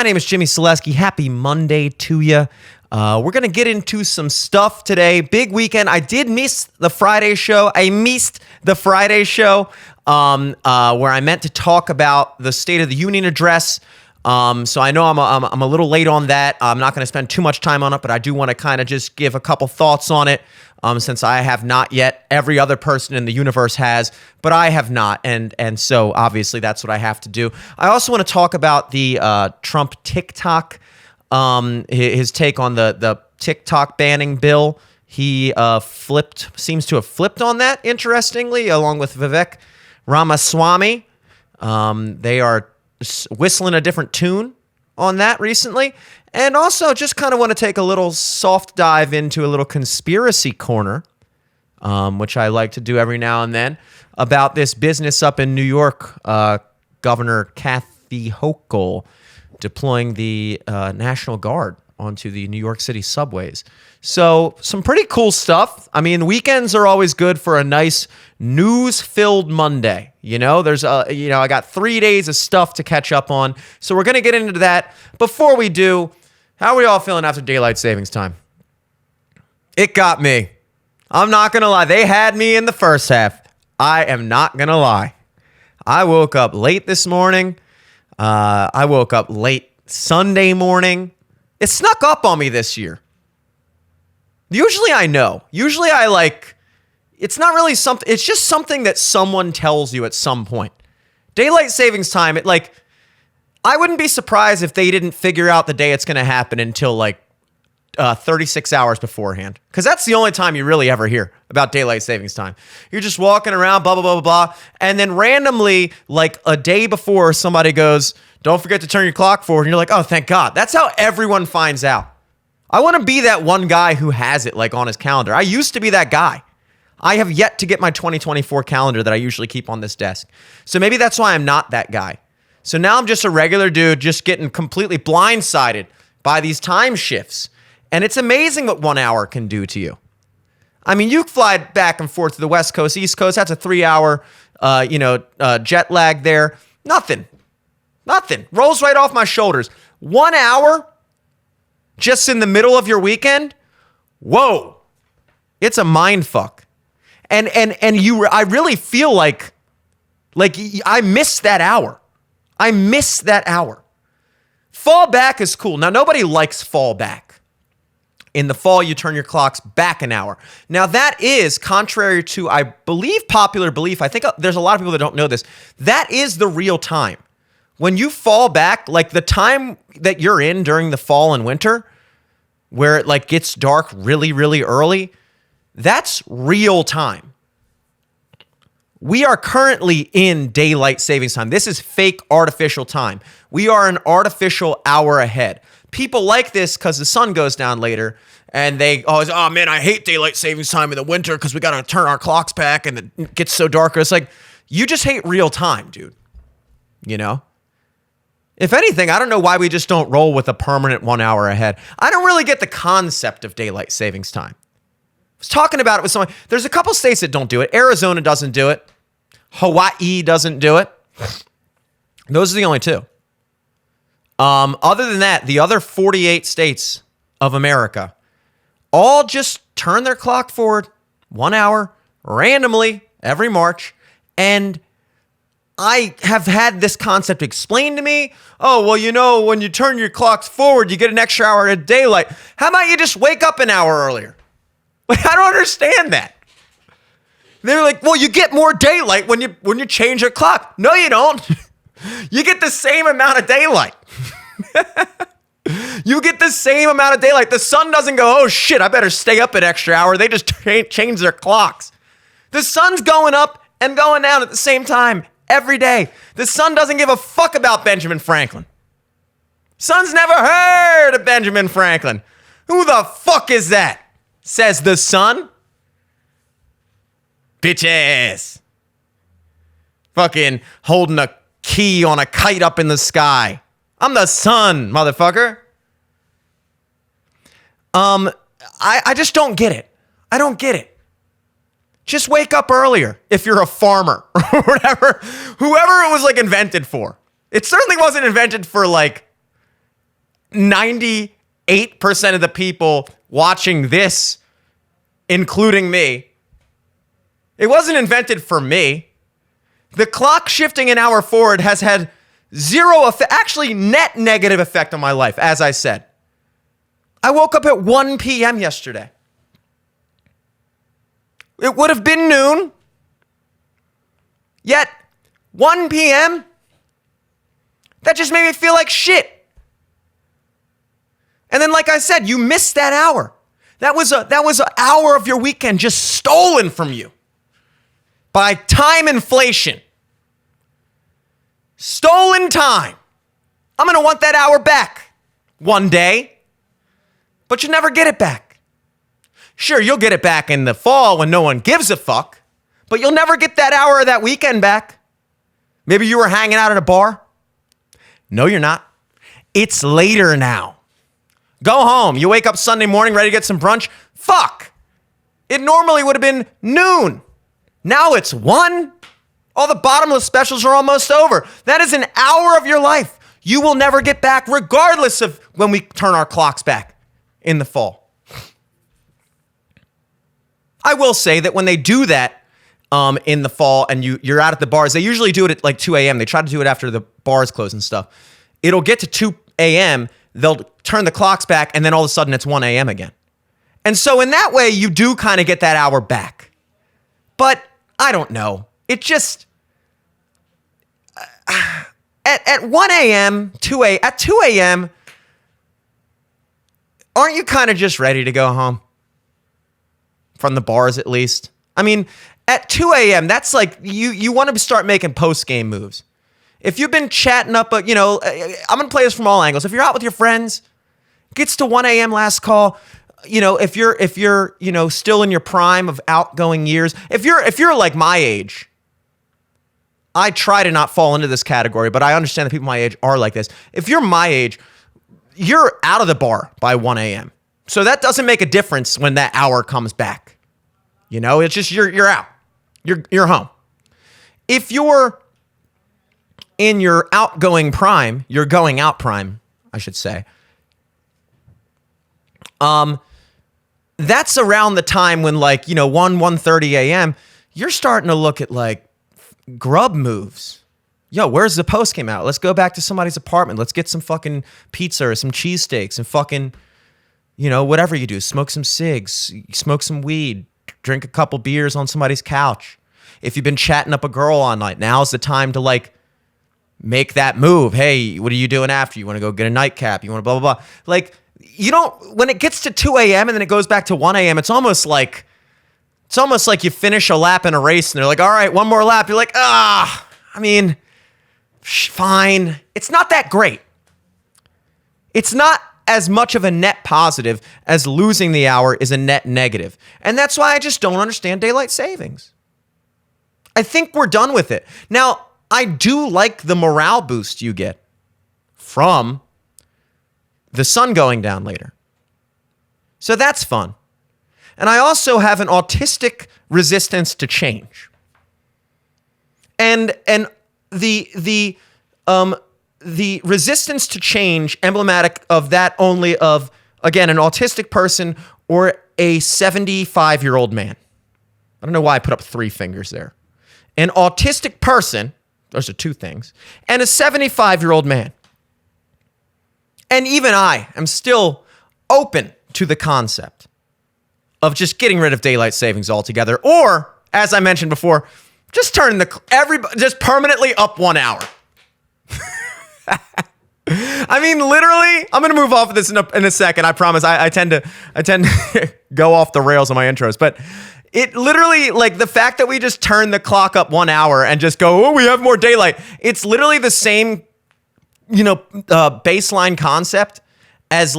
My name is Jimmy Selesky. Happy Monday to you. We're going to get into some stuff today. Big weekend. I did miss the Friday show. Where I meant to talk about the State of the Union address. So I know I'm a little late on that. I'm not going to spend too much time on it, but I do want to kind of just give a couple thoughts on it. Since I have not yet. Every other person in the universe has, but I have not. And so obviously that's what I have to do. I also want to talk about the Trump TikTok, his take on the TikTok banning bill. He seems to have flipped on that, interestingly, along with Vivek Ramaswamy. They are whistling a different tune on that recently. And also just kind of want to take a little soft dive into a little conspiracy corner, which I like to do every now and then, about this business up in New York, Governor Kathy Hochul deploying the National Guard onto the New York City subways. So some pretty cool stuff. I mean, weekends are always good for a nice news-filled Monday. I got 3 days of stuff to catch up on. So we're going to get into that. Before we do, how are we all feeling after daylight savings time? It got me. I'm not going to lie. They had me in the first half. I am not going to lie. I woke up late this morning. I woke up late Sunday morning. It snuck up on me this year. Usually I know. Usually it's not really something. It's just something that someone tells you at some point. Daylight savings time, I wouldn't be surprised if they didn't figure out the day it's going to happen until 36 hours beforehand. Because that's the only time you really ever hear about daylight savings time. You're just walking around, blah, blah, blah, blah, blah. And then randomly, a day before, somebody goes, don't forget to turn your clock forward. And you're like, oh, thank God. That's how everyone finds out. I want to be that one guy who has it on his calendar. I used to be that guy. I have yet to get my 2024 calendar that I usually keep on this desk. So maybe that's why I'm not that guy. So now I'm just a regular dude just getting completely blindsided by these time shifts. And it's amazing what 1 hour can do to you. I mean, you fly back and forth to the West Coast, East Coast. That's a 3 hour, jet lag there. Nothing. Rolls right off my shoulders. 1 hour just in the middle of your weekend? Whoa. It's a mind fuck. And I really feel like I missed that hour. Fall back is cool. Now, nobody likes fall back. In the fall, you turn your clocks back an hour. Now, that is contrary to, I believe, popular belief. I think there's a lot of people that don't know this. That is the real time. When you fall back, the time that you're in during the fall and winter, where it gets dark really, really early, that's real time. We are currently in daylight savings time. This is fake artificial time. We are an artificial hour ahead. People like this because the sun goes down later and they always, oh man, I hate daylight savings time in the winter because we got to turn our clocks back and it gets so darker. It's you just hate real time, dude. If anything, I don't know why we just don't roll with a permanent 1 hour ahead. I don't really get the concept of daylight savings time. I was talking about it with someone. There's a couple states that don't do it. Arizona doesn't do it. Hawaii doesn't do it. Those are the only two. Other than that, the other 48 states of America all just turn their clock forward 1 hour randomly every March. And I have had this concept explained to me. Oh, well, when you turn your clocks forward, you get an extra hour of daylight. How about you just wake up an hour earlier? I don't understand that. They're like, well, you get more daylight when you change your clock. No, you don't. You get the same amount of daylight. You get the same amount of daylight. The sun doesn't go, oh shit, I better stay up an extra hour. They just change their clocks. The sun's going up and going down at the same time every day. The sun doesn't give a fuck about Benjamin Franklin. Sun's never heard of Benjamin Franklin. Who the fuck is that? Says the sun. Bitch ass. Fucking holding a key on a kite up in the sky. I'm the sun, motherfucker. I just don't get it. I don't get it. Just wake up earlier if you're a farmer or whatever. Whoever it was like invented for. It certainly wasn't invented for like, 98% of the people watching this, including me, it wasn't invented for me. The clock shifting an hour forward has had zero effect, actually net negative effect on my life, as I said. I woke up at 1 p.m. yesterday. It would have been noon. Yet, 1 p.m., that just made me feel like shit. And then, like I said, you missed that hour. That was an hour of your weekend just stolen from you by time inflation. Stolen time. I'm going to want that hour back one day, but you never get it back. Sure, you'll get it back in the fall when no one gives a fuck, but you'll never get that hour of that weekend back. Maybe you were hanging out at a bar. No, you're not. It's later now. Go home. You wake up Sunday morning ready to get some brunch. Fuck. It normally would have been noon. Now it's 1. All the bottomless specials are almost over. That is an hour of your life you will never get back, regardless of when we turn our clocks back in the fall. I will say that when they do that in the fall and you're out at the bars, they usually do it at like 2 a.m. They try to do it after the bars close and stuff. It'll get to 2 a.m., they'll turn the clocks back, and then all of a sudden it's 1 a.m. again. And so in that way, you do kind of get that hour back. But I don't know. It just... At 1 a.m., at 2 a.m., aren't you kind of just ready to go home? From the bars, at least. I mean, at 2 a.m., that's like, you want to start making post-game moves. If you've been chatting up, I'm going to play this from all angles. If you're out with your friends, gets to 1 a.m. last call, if you're still in your prime of outgoing years, if you're like my age, I try to not fall into this category, but I understand that people my age are like this. If you're my age, you're out of the bar by 1 a.m. So that doesn't make a difference when that hour comes back. It's just you're out. You're home. If you're in your outgoing prime, your going out prime, I should say. That's around the time when 1:30 a.m., you're starting to look at grub moves. Yo, where's the post came out? Let's go back to somebody's apartment. Let's get some fucking pizza or some cheesesteaks and fucking, whatever you do. Smoke some cigs, smoke some weed, drink a couple beers on somebody's couch. If you've been chatting up a girl all night, now's the time to make that move. Hey, what are you doing after? You want to go get a nightcap? You want to blah, blah, blah. You don't, when it gets to 2 a.m. and then it goes back to 1 a.m., it's almost like you finish a lap in a race and they're like, all right, one more lap. You're like, fine. It's not that great. It's not as much of a net positive as losing the hour is a net negative. And that's why I just don't understand daylight savings. I think we're done with it. Now, I do like the morale boost you get from the sun going down later. So that's fun. And I also have an autistic resistance to change. And the resistance to change, emblematic of that only of, again, an autistic person or a 75-year-old man. I don't know why I put up 3 fingers there. An autistic person, those are 2 things, and a 75-year-old man. And even I am still open to the concept of just getting rid of daylight savings altogether, or, as I mentioned before, just turn just permanently up 1 hour. Literally, I'm going to move off of this in a second. I promise. I tend to go off the rails on my intros, but it literally, the fact that we just turn the clock up 1 hour and just go, oh, we have more daylight. It's literally the same, baseline concept as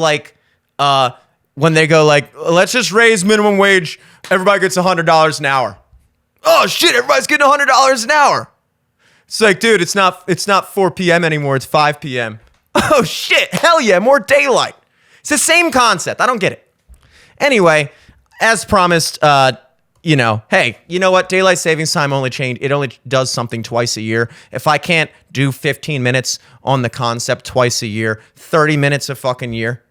when they go let's just raise minimum wage. Everybody gets $100 an hour. Oh shit, everybody's getting $100 an hour. It's dude, it's not 4 p.m. anymore. It's 5 p.m. Oh shit, hell yeah, more daylight. It's the same concept. I don't get it. Anyway, as promised, hey, you know what? Daylight savings time it only does something twice a year. If I can't do 15 minutes on the concept twice a year, 30 minutes a fucking year.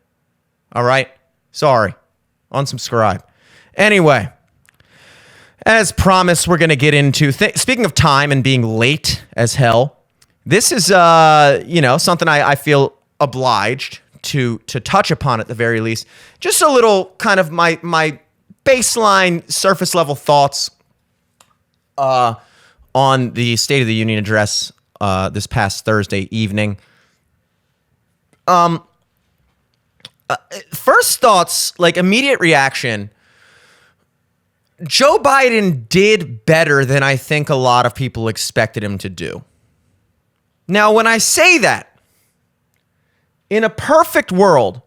All right? Sorry. Unsubscribe. Anyway, as promised, we're going to get into, speaking of time and being late as hell, this is, something I feel obliged to touch upon at the very least. Just a little kind of my baseline surface level thoughts on the State of the Union address this past Thursday evening. First thoughts, like immediate reaction, Joe Biden did better than I think a lot of people expected him to do. Now, when I say that, in a perfect world,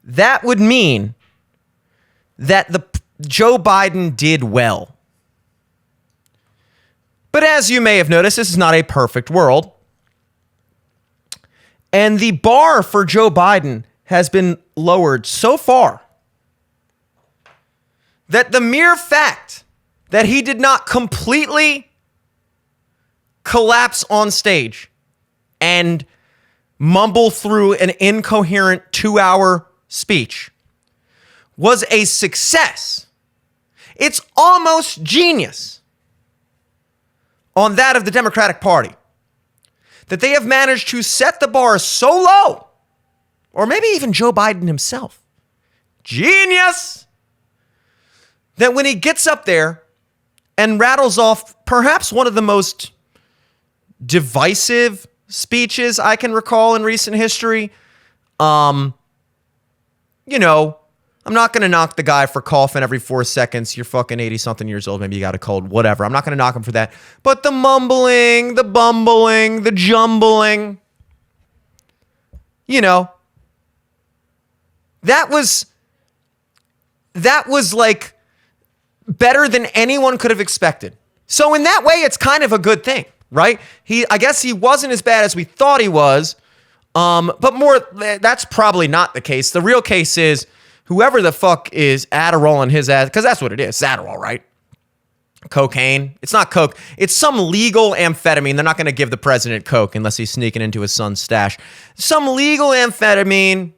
that would mean that Joe Biden did well. But as you may have noticed, this is not a perfect world. And the bar for Joe Biden has been lowered so far that the mere fact that he did not completely collapse on stage and mumble through an incoherent 2-hour speech was a success. It's almost genius on that of the Democratic Party that they have managed to set the bar so low, or maybe even Joe Biden himself, genius, that when he gets up there and rattles off perhaps one of the most divisive speeches I can recall in recent history, I'm not going to knock the guy for coughing every 4 seconds. You're fucking 80-something years old. Maybe you got a cold, whatever. I'm not going to knock him for that. But the mumbling, the bumbling, the jumbling, that was like better than anyone could have expected. So in that way, it's kind of a good thing, right? I guess he wasn't as bad as we thought he was. But that's probably not the case. The real case is whoever the fuck is Adderalling his ass, because that's what it is. It's Adderall, right? Cocaine. It's not coke. It's some legal amphetamine. They're not going to give the president coke unless he's sneaking into his son's stash. Some legal amphetamine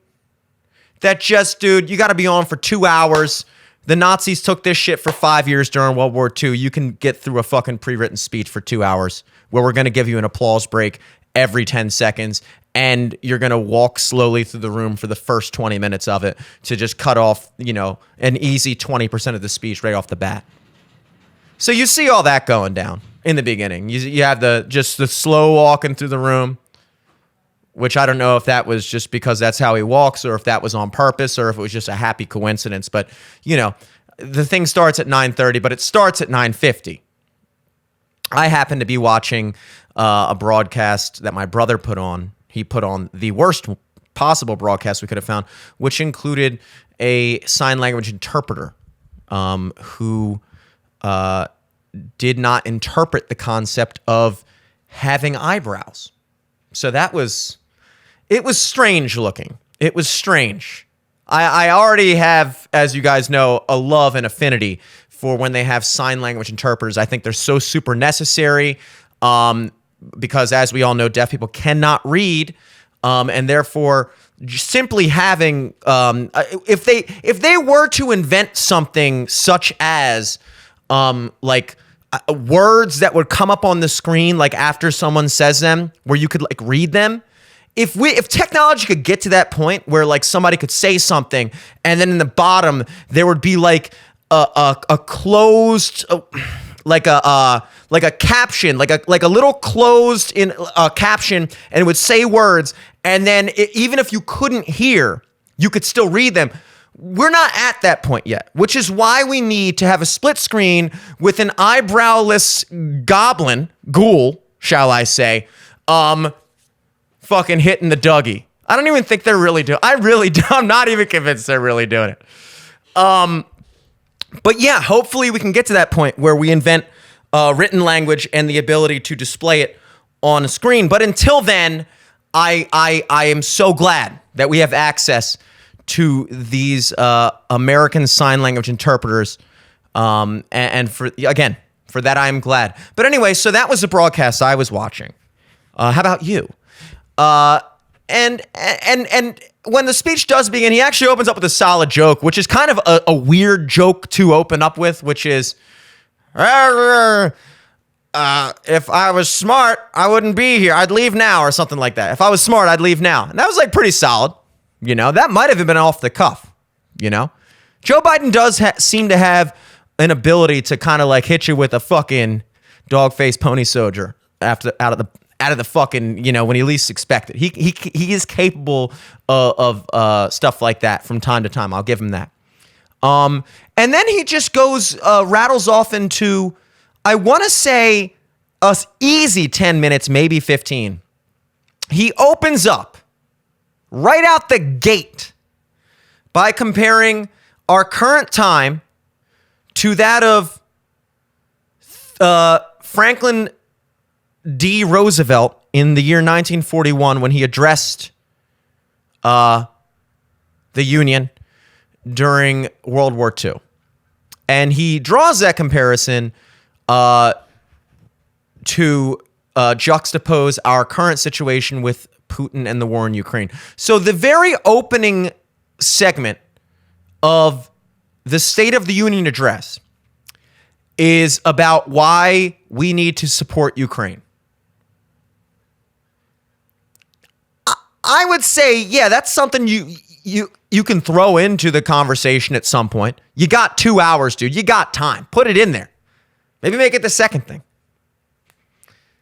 that just, dude, you got to be on for 2 hours. The Nazis took this shit for 5 years during World War II. You can get through a fucking pre-written speech for 2 hours where we're going to give you an applause break every 10 seconds. And you're going to walk slowly through the room for the first 20 minutes of it to just cut off, an easy 20% of the speech right off the bat. So you see all that going down in the beginning. You have the slow walking through the room, which I don't know if that was just because that's how he walks or if that was on purpose or if it was just a happy coincidence. But, the thing starts at 9:30, but it starts at 9:50. I happen to be watching a broadcast that my brother put on. He put on the worst possible broadcast we could have found, which included a sign language interpreter who did not interpret the concept of having eyebrows. So it was strange looking. It was strange. I already have, as you guys know, a love and affinity for when they have sign language interpreters. I think they're so super necessary. Because as we all know, deaf people cannot read, and therefore simply having, if they were to invent something such as words that would come up on the screen like after someone says them, where you could like read them. If technology could get to that point where like somebody could say something and then in the bottom there would be like a closed. Like a caption, like a little closed in a caption, and it would say words, and then even if you couldn't hear, you could still read them. We're not at that point yet, which is why we need to have a split screen with an eyebrowless ghoul, shall I say, fucking hitting the Dougie. I don't even think they're really doing. I'm not even convinced they're really doing it. But yeah, hopefully we can get to that point where we invent written language and the ability to display it on a screen. But until then, I am so glad that we have access to these American Sign Language interpreters And for that, I am glad. But anyway, so that was the broadcast I was watching. How about you? And when the speech does begin, he actually opens up with a solid joke, which is kind of a weird joke to open up with, which is, if I was smart, I wouldn't be here. I'd leave now, or something like that. If I was smart, I'd leave now. And that was like pretty solid. That might have been off the cuff. Joe Biden does seem to have an ability to kind of like hit you with a fucking dog-faced pony soldier out of the fucking, when you least expect it. He is capable of stuff like that from time to time. I'll give him that. And then he just rattles off into, I want to say, a easy 10 minutes, maybe 15. He opens up right out the gate by comparing our current time to that of Franklin D. Roosevelt in the year 1941 when he addressed the Union during World War II. And he draws that comparison to juxtapose our current situation with Putin and the war in Ukraine. So the very opening segment of the State of the Union address is about why we need to support Ukraine. I would say, yeah, that's something you can throw into the conversation at some point. You got 2 hours, dude. You got time. Put it in there. Maybe make it the second thing.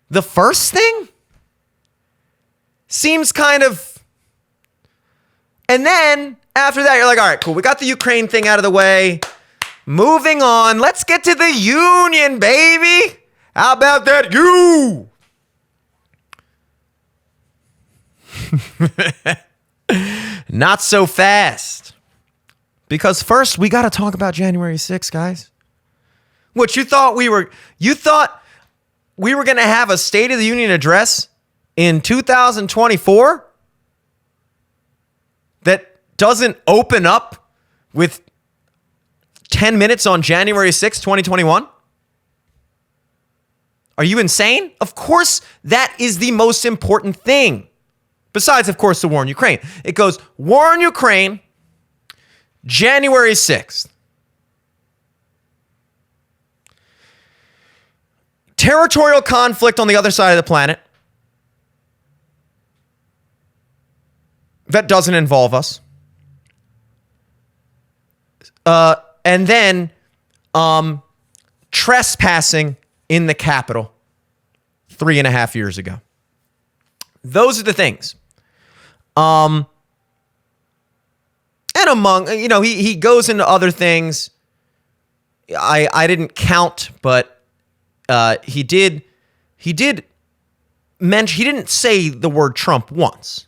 The first thing seems kind of... And then after that, you're like, all right, cool. We got the Ukraine thing out of the way. Moving on. Let's get to the Union, baby. How about that? You. Not so fast. Because first, we got to talk about January 6th, guys. What, you thought we were going to have a State of the Union address in 2024 that doesn't open up with 10 minutes on January 6th, 2021? Are you insane? Of course, that is the most important thing. Besides, of course, the war in Ukraine. It goes, war in Ukraine, January 6th. Territorial conflict on the other side of the planet that doesn't involve us. And then trespassing in the Capitol 3.5 years ago. Those are the things. And among, he goes into other things. I didn't count, but he did mention, he didn't say the word Trump once.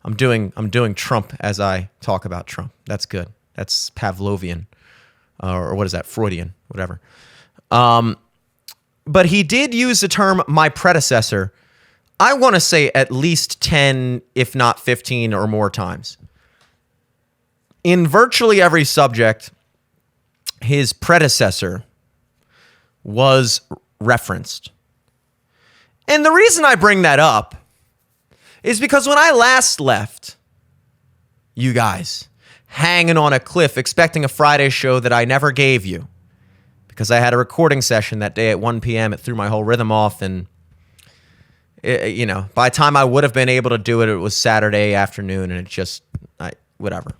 I'm doing Trump as I talk about Trump. That's good. That's Pavlovian, or what is that? Freudian, whatever. But he did use the term "my predecessor." I want to say at least 10, if not 15 or more times. In virtually every subject, his predecessor was referenced. And the reason I bring that up is because when I last left you guys hanging on a cliff expecting a Friday show that I never gave you because I had a recording session that day at 1 p.m. It threw my whole rhythm off, and by the time I would have been able to do it, it was Saturday afternoon, and it just, whatever.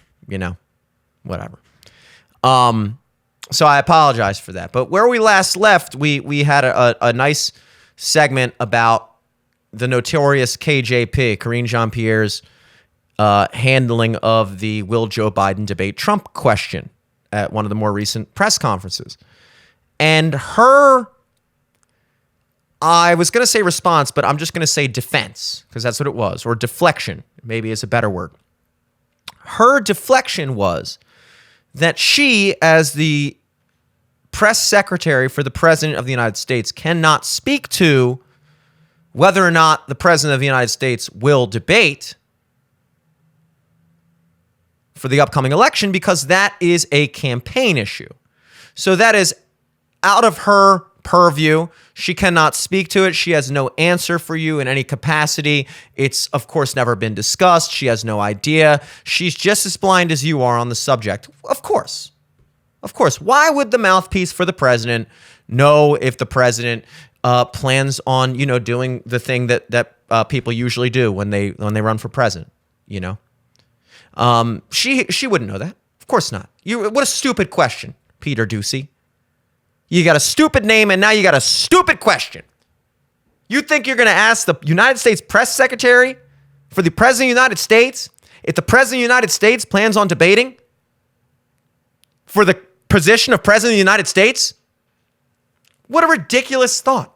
So I apologize for that. But where we last left, we had a nice segment about the notorious KJP, Karine Jean-Pierre's handling of the will Joe Biden debate Trump question at one of the more recent press conferences. And her, I was going to say response, but I'm just going to say defense, because that's what it was, or deflection, maybe is a better word. Her deflection was that she, as the press secretary for the President of the United States, cannot speak to whether or not the President of the United States will debate for the upcoming election, because that is a campaign issue. So that is out of her purview. She cannot speak to it. She has no answer for you in any capacity. It's, of course, never been discussed. She has no idea. She's just as blind as you are on the subject. Of course. Of course. Why would the mouthpiece for the president know if the president plans on, doing the thing that people usually do when they run for president? She wouldn't know that. Of course not. What a stupid question, Peter Doocy. You got a stupid name, and now you got a stupid question. You think you're going to ask the United States press secretary for the President of the United States if the President of the United States plans on debating for the position of President of the United States? What a ridiculous thought.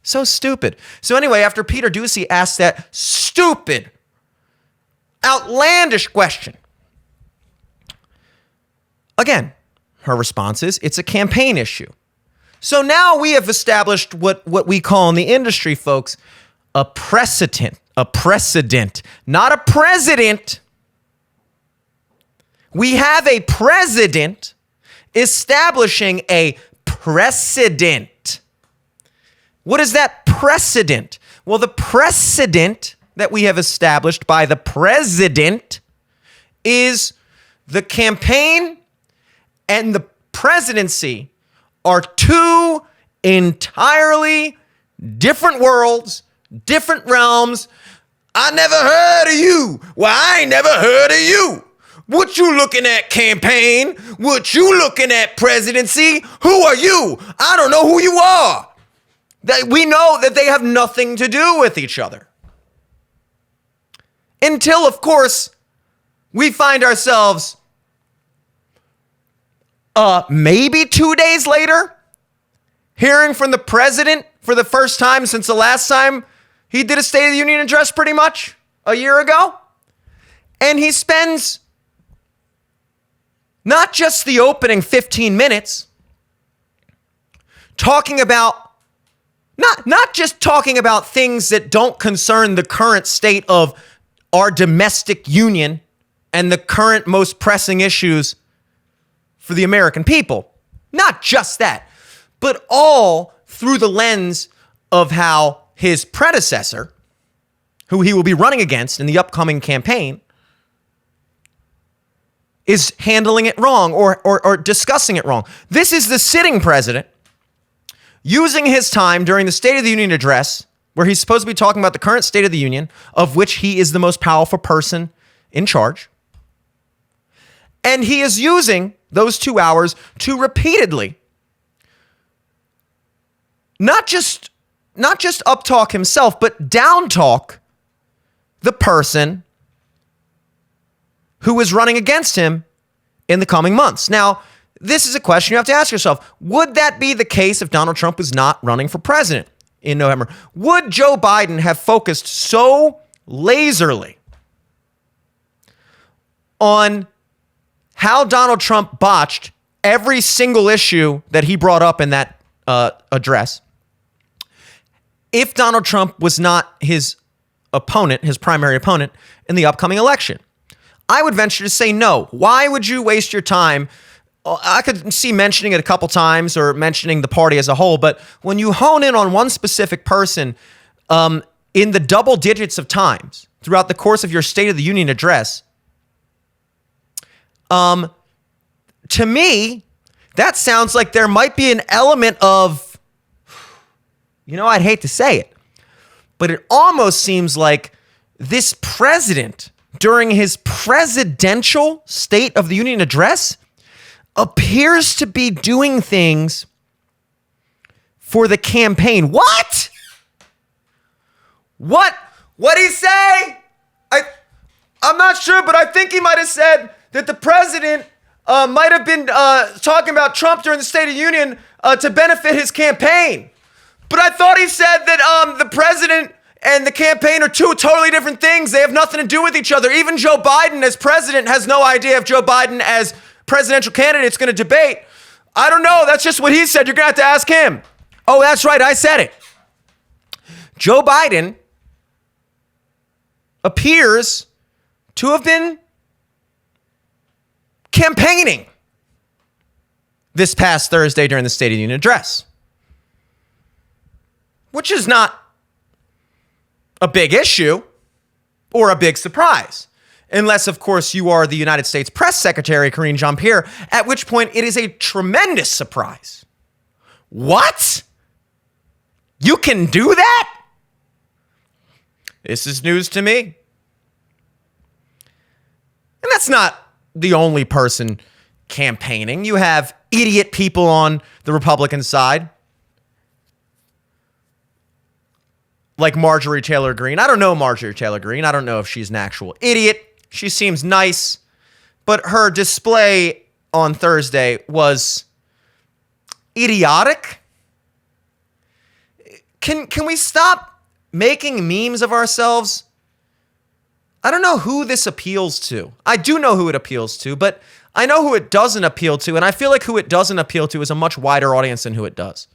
So stupid. So anyway, after Peter Doocy asked that stupid, outlandish question, again, her response is, it's a campaign issue. So now we have established what we call in the industry, folks, a precedent, not a president. We have a president establishing a precedent. What is that precedent? Well, the precedent that we have established by the president is the campaign and the presidency are two entirely different worlds, different realms. I never heard of you. Well, I ain't never heard of you. What you looking at, campaign? What you looking at, presidency? Who are you? I don't know who you are. We know that they have nothing to do with each other. Until, of course, we find ourselves maybe 2 days later, hearing from the president for the first time since the last time he did a State of the Union address, pretty much a year ago. And he spends not just the opening 15 minutes talking about, not just talking about things that don't concern the current state of our domestic union and the current most pressing issues for the American people. Not just that, but all through the lens of how his predecessor, who he will be running against in the upcoming campaign, is handling it wrong or discussing it wrong. This is the sitting president using his time during the State of the Union address, where he's supposed to be talking about the current state of the union, of which he is the most powerful person in charge. And he is using those 2 hours to repeatedly not just uptalk himself, but downtalk the person who is running against him in the coming months. Now, this is a question you have to ask yourself. Would that be the case if Donald Trump was not running for president in November? Would Joe Biden have focused so laserly on how Donald Trump botched every single issue that he brought up in that address if Donald Trump was not his opponent, his primary opponent in the upcoming election? I would venture to say no. Why would you waste your time? I could see mentioning it a couple times or mentioning the party as a whole, but when you hone in on one specific person in the double digits of times throughout the course of your State of the Union address, to me, that sounds like there might be an element of, I'd hate to say it, but it almost seems like this president, during his presidential State of the Union address, appears to be doing things for the campaign. What? What'd he say? I'm not sure, but I think he might have said that the president might have been talking about Trump during the State of the Union to benefit his campaign. But I thought he said that the president and the campaign are two totally different things. They have nothing to do with each other. Even Joe Biden as president has no idea if Joe Biden as presidential candidate is going to debate. I don't know. That's just what he said. You're going to have to ask him. Oh, that's right. I said it. Joe Biden appears to have been campaigning this past Thursday during the State of the Union address, which is not a big issue or a big surprise, unless, of course, you are the United States Press Secretary, Karine Jean-Pierre, at which point it is a tremendous surprise. What? You can do that? This is news to me. And that's not the only person campaigning. You have idiot people on the Republican side, like Marjorie Taylor Greene. I don't know Marjorie Taylor Greene. I don't know if she's an actual idiot. She seems nice, but her display on Thursday was idiotic. Can we stop making memes of ourselves? I don't know who this appeals to. I do know who it appeals to, but I know who it doesn't appeal to, and I feel like who it doesn't appeal to is a much wider audience than who it does.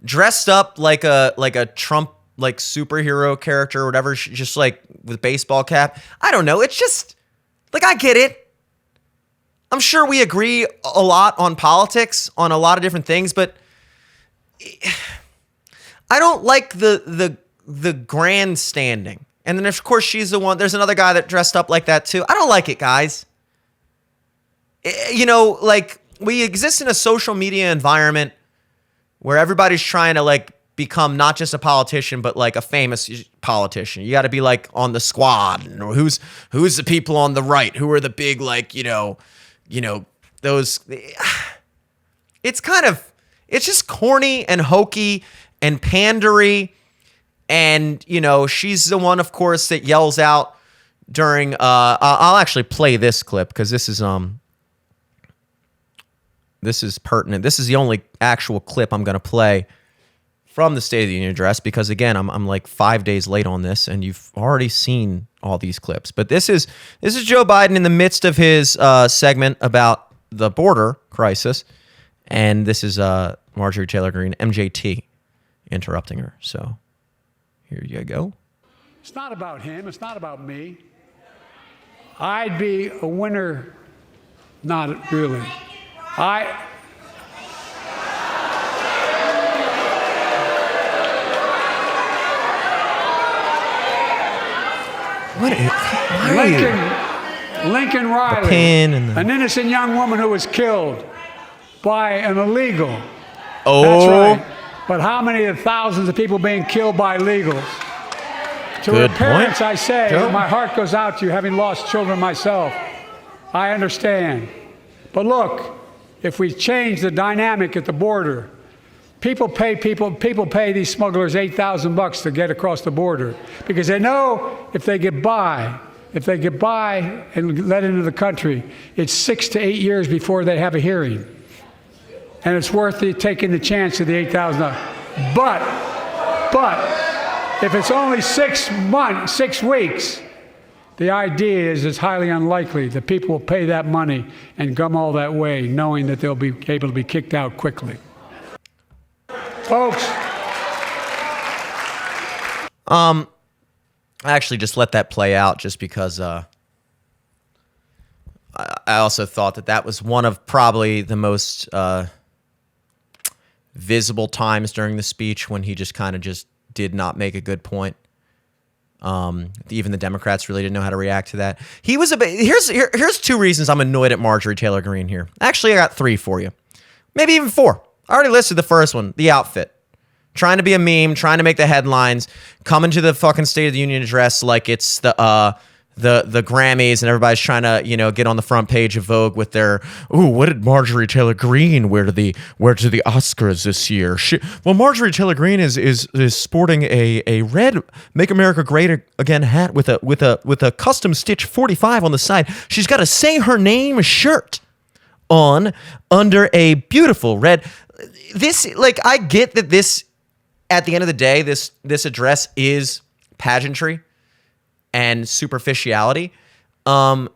Dressed up like a Trump superhero character or whatever, just like with baseball cap. I don't know. It's just like, I get it. I'm sure we agree a lot on politics, on a lot of different things, but I don't like the grandstanding. And then, of course, she's the one. There's another guy that dressed up like that, too. I don't like it, guys. You know, like, we exist in a social media environment where everybody's trying to, like, become not just a politician, but, like, a famous politician. You got to be, like, on the squad. Or who's the people on the right? Who are the big, like, you know, those. It's just corny and hokey and pandery. And, you know, she's the one, of course, that yells out during, I'll actually play this clip because this is pertinent. This is the only actual clip I'm going to play from the State of the Union address because, again, I'm like 5 days late on this and you've already seen all these clips. But this is Joe Biden in the midst of his segment about the border crisis. And this is Marjorie Taylor Greene, MJT, interrupting her. So here you go. It's not about him. It's not about me. I'd be a winner. Not really. Lincoln Riley, an innocent young woman who was killed by an illegal. Oh. That's right. But how many of the thousands of people being killed by illegals? To her parents, I say, my heart goes out to you, having lost children myself. I understand. But look, if we change the dynamic at the border, people pay these smugglers $8,000 to get across the border because they know if they get by and let into the country, it's 6 to 8 years before they have a hearing. And it's worth it taking the chance of the $8,000. But if it's only 6 weeks, the idea is it's highly unlikely that people will pay that money and come all that way knowing that they'll be able to be kicked out quickly. Folks. I actually just let that play out just because I also thought that was one of probably the most visible times during the speech when he just kind of just did not make a good point. Even the Democrats really didn't know how to react to that. He was here's two reasons I'm annoyed at Marjorie Taylor Greene here. Actually, I got 3 for you. Maybe even 4. I already listed the first one, the outfit. Trying to be a meme, trying to make the headlines, coming to the fucking State of the Union address like it's the Grammys and everybody's trying to, you know, get on the front page of Vogue with their, ooh, what did Marjorie Taylor Greene wear to the Oscars this year? Well, Marjorie Taylor Greene is sporting a red Make America Great Again hat with a custom stitch 45 on the side. She's got a Say Her Name shirt on under a beautiful red. This, like, I get that this, at the end of the day, this address is pageantry and superficiality. But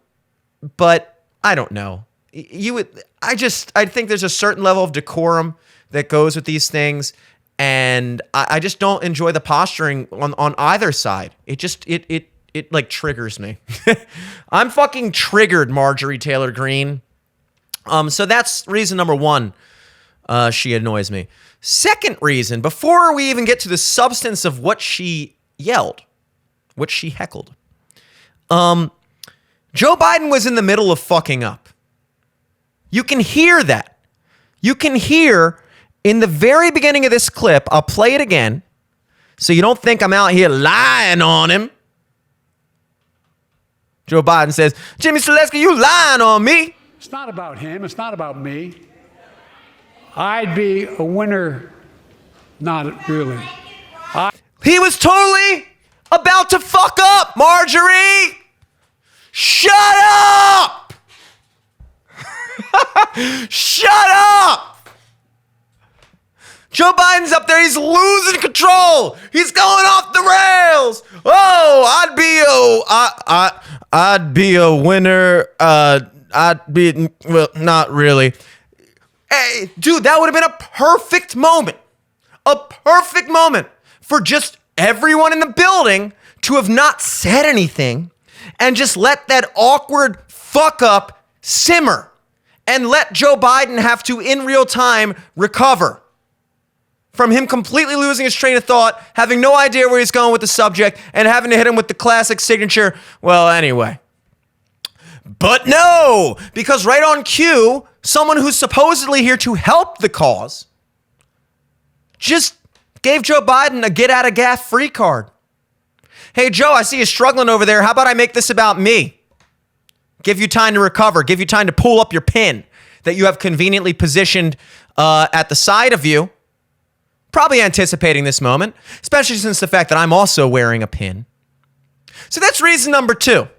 I don't know. I think there's a certain level of decorum that goes with these things. And I just don't enjoy the posturing on either side. It it like triggers me. I'm fucking triggered, Marjorie Taylor Greene. So that's reason number one. She annoys me. Second reason, before we even get to the substance of what she yelled, what she heckled, Joe Biden was in the middle of fucking up. You can hear that. You can hear in the very beginning of this clip, I'll play it again, so you don't think I'm out here lying on him. Joe Biden says, Jimmy Selesky, you lying on me. It's not about him. It's not about me. I'd be a winner. Not really. He was totally about to fuck up, Marjorie. Shut up. Shut up. Joe Biden's up there. He's losing control. He's going off the rails. Oh, I'd be a winner. Well, not really. Hey, dude, that would have been a perfect moment. A perfect moment for just everyone in the building to have not said anything and just let that awkward fuck up simmer and let Joe Biden have to, in real time, recover from him completely losing his train of thought, having no idea where he's going with the subject, and having to hit him with the classic signature, well, anyway. But no, because right on cue, someone who's supposedly here to help the cause just gave Joe Biden a get-out-of-gas-free card. Hey, Joe, I see you struggling over there. How about I make this about me? Give you time to recover. Give you time to pull up your pin that you have conveniently positioned at the side of you. Probably anticipating this moment, especially since the fact that I'm also wearing a pin. So that's reason number two.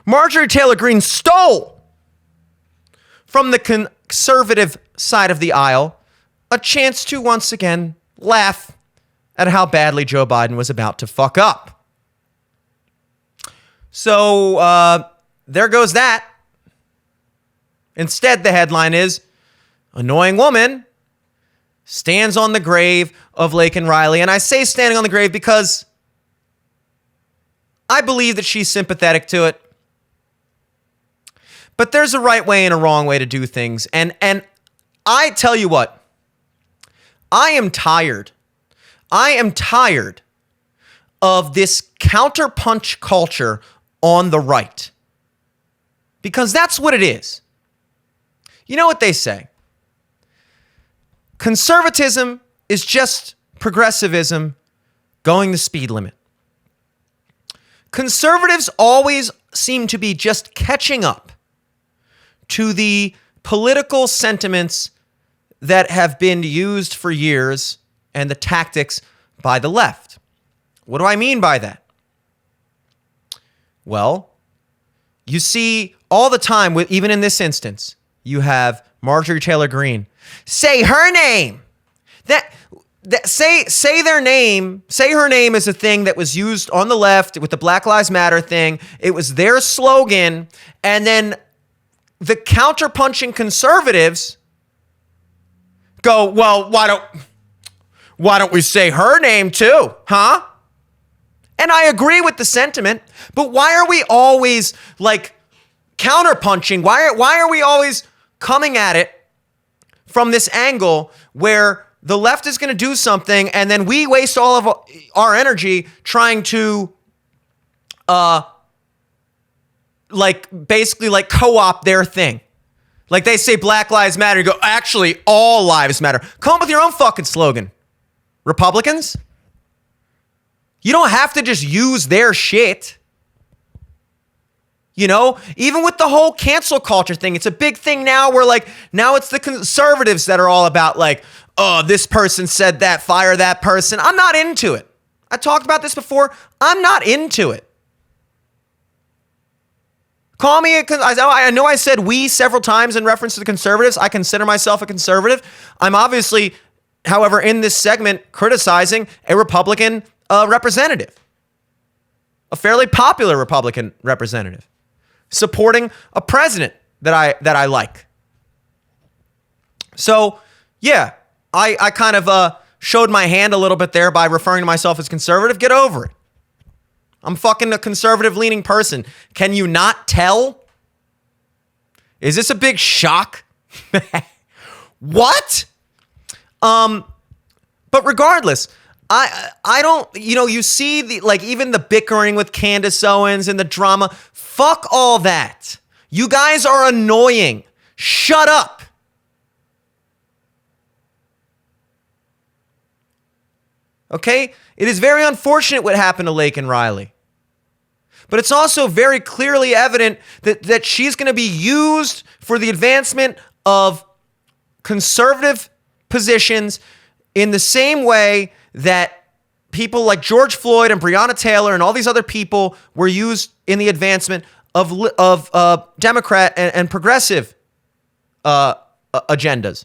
Marjorie Taylor Greene stole from the conservative side of the aisle a chance to once again laugh at how badly Joe Biden was about to fuck up. So there goes that. Instead, the headline is, annoying woman stands on the grave of Laken Riley. And I say standing on the grave because I believe that she's sympathetic to it. But there's a right way and a wrong way to do things. And I tell you what, I am tired. I am tired of this counterpunch culture on the right. Because that's what it is. You know what they say? Conservatism is just progressivism going the speed limit. Conservatives always seem to be just catching up to the political sentiments that have been used for years and the tactics by the left. What do I mean by that? Well, you see all the time, even in this instance, you have Marjorie Taylor Greene. Say her name. Say their name. Say her name is a thing that was used on the left with the Black Lives Matter thing. It was their slogan. And then the counterpunching conservatives go, well, why don't we say her name too? Huh? And I agree with the sentiment, but why are we always like counterpunching? Why are we always coming at it from this angle where the left is going to do something and then we waste all of our energy trying to basically co-opt their thing? Like they say Black Lives Matter, you go, actually all lives matter. Come up with your own fucking slogan, Republicans. You don't have to just use their shit. You know, even with the whole cancel culture thing, it's a big thing now where now it's the conservatives that are all about oh, this person said that, fire that person. I'm not into it. I talked about this before. I'm not into it. Call me I know I said we several times in reference to the conservatives. I consider myself a conservative. I'm obviously, however, in this segment criticizing a Republican representative, a fairly popular Republican representative, supporting a president that I like. So, yeah, I kind of showed my hand a little bit there by referring to myself as conservative. Get over it. I'm fucking a conservative-leaning person. Can you not tell? Is this a big shock? What? But regardless, I don't, you see even the bickering with Candace Owens and the drama. Fuck all that. You guys are annoying. Shut up. Okay? It is very unfortunate what happened to Laken Riley. But it's also very clearly evident that she's going to be used for the advancement of conservative positions in the same way that people like George Floyd and Breonna Taylor and all these other people were used in the advancement of Democrat and progressive agendas.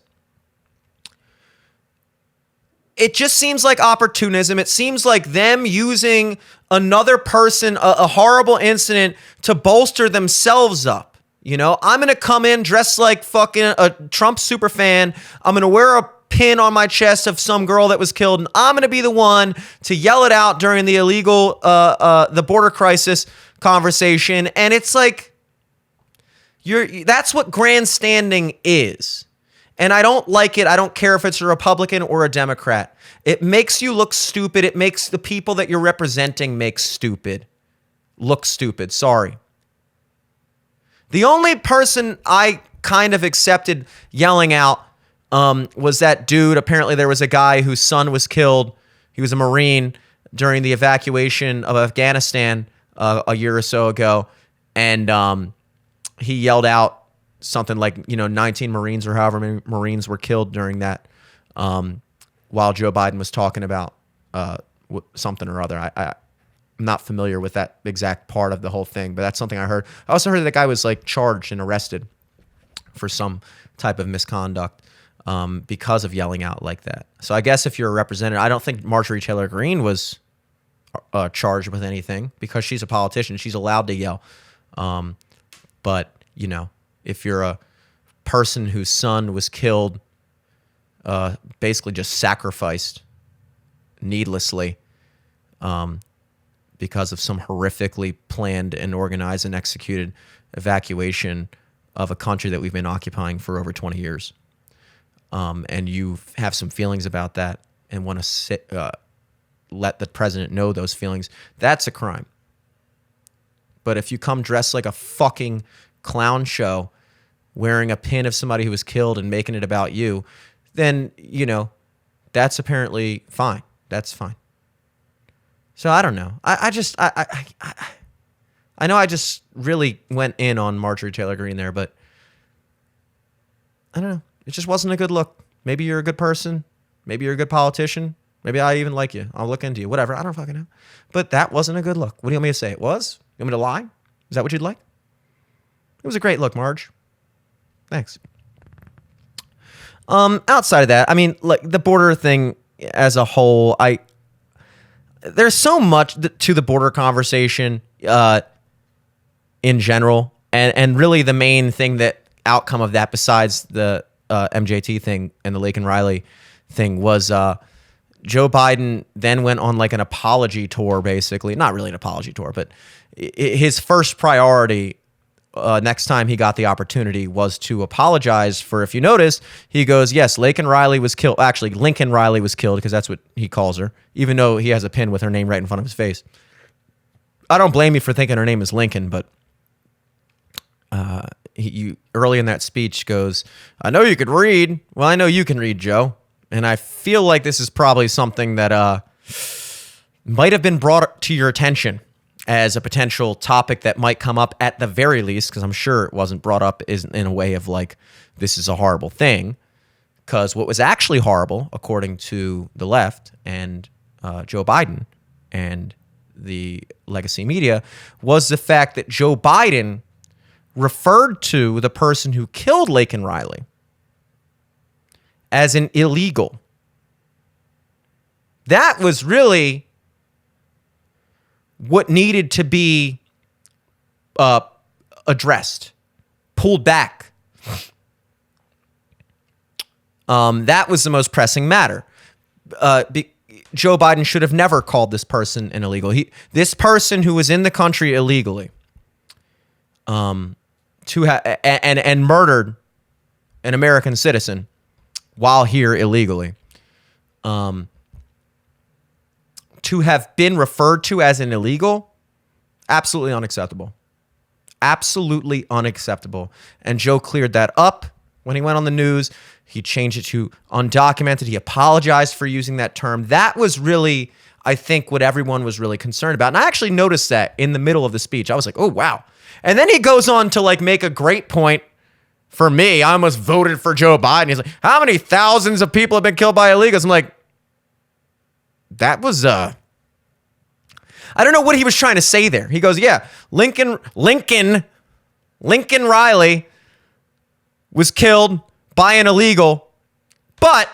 It just seems like opportunism. It seems like them using another person, a horrible incident, to bolster themselves up. I'm going to come in dressed like fucking a Trump super fan. I'm going to wear a pin on my chest of some girl that was killed, and I'm going to be the one to yell it out during the illegal, the border crisis conversation. And it's like, that's what grandstanding is. And I don't like it. I don't care if it's a Republican or a Democrat. It makes you look stupid. It makes the people that you're representing look stupid. Sorry. The only person I kind of accepted yelling out was that dude. Apparently there was a guy whose son was killed. He was a Marine during the evacuation of Afghanistan a year or so ago. And he yelled out something like, 19 Marines or however many Marines were killed during that while Joe Biden was talking about something or other. I'm not familiar with that exact part of the whole thing, but that's something I heard. I also heard that guy was charged and arrested for some type of misconduct because of yelling out like that. So I guess if you're a representative, I don't think Marjorie Taylor Greene was charged with anything because she's a politician. She's allowed to yell. But, if you're a person whose son was killed, basically just sacrificed needlessly because of some horrifically planned and organized and executed evacuation of a country that we've been occupying for over 20 years, and you have some feelings about that and want to let the president know those feelings, that's a crime. But if you come dressed like a fucking clown show, wearing a pin of somebody who was killed and making it about you, then, that's apparently fine. That's fine. So I don't know. I know I just really went in on Marjorie Taylor Greene there, but I don't know. It just wasn't a good look. Maybe you're a good person. Maybe you're a good politician. Maybe I even like you. I'll look into you. Whatever. I don't fucking know. But that wasn't a good look. What do you want me to say? It was? You want me to lie? Is that what you'd like? It was a great look, Marge. Thanks. Outside of that, I mean, like the border thing as a whole, there's so much to the border conversation in general, and really the main thing that outcome of that, besides the MJT thing and the Laken Riley thing, was Joe Biden then went on like an apology tour, basically. Not really an apology tour, but his first priority next time he got the opportunity was to apologize for, if you notice, he goes, yes, Laken Riley was killed. Actually, Lincoln Riley was killed, because that's what he calls her, even though he has a pin with her name right in front of his face. I don't blame you for thinking her name is Lincoln, but you early in that speech goes, I know you could read. Well, I know you can read, Joe. And I feel like this is probably something that might have been brought to your attention as a potential topic that might come up at the very least, because I'm sure it wasn't brought up in a way of like, this is a horrible thing. Because what was actually horrible, according to the left and Joe Biden and the legacy media, was the fact that Joe Biden referred to the person who killed Laken Riley as an illegal. That was really what needed to be addressed, pulled back. That was the most pressing matter. Joe Biden should have never called this person an illegal. This person who was in the country illegally, and murdered an American citizen while here illegally, to have been referred to as an illegal, absolutely unacceptable. Absolutely unacceptable. And Joe cleared that up when he went on the news. He changed it to undocumented. He apologized for using that term. That was really, I think, what everyone was really concerned about. And I actually noticed that in the middle of the speech. I was like, oh, wow. And then he goes on to like make a great point. For me, I almost voted for Joe Biden. He's like, how many thousands of people have been killed by illegals? I'm like, that was, I don't know what he was trying to say there. He goes, yeah, Lincoln Riley was killed by an illegal, but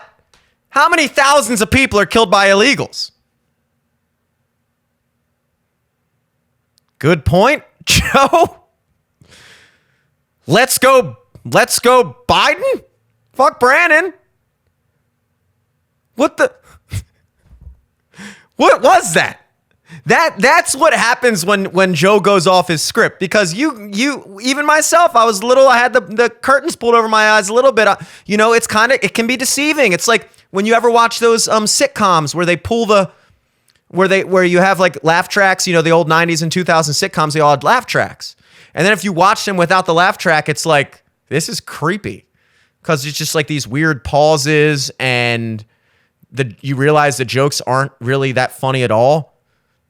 how many thousands of people are killed by illegals? Good point, Joe. Let's go Biden? Fuck Brandon. What was that? That's what happens when Joe goes off his script, because you even myself, I had the curtains pulled over my eyes a little bit. It can be deceiving. It's like when you ever watch those sitcoms where they pull where you have like laugh tracks, the old 90s and 2000 sitcoms, they all had laugh tracks. And then if you watch them without the laugh track, it's like, this is creepy, because it's just like these weird pauses, and you realize the jokes aren't really that funny at all.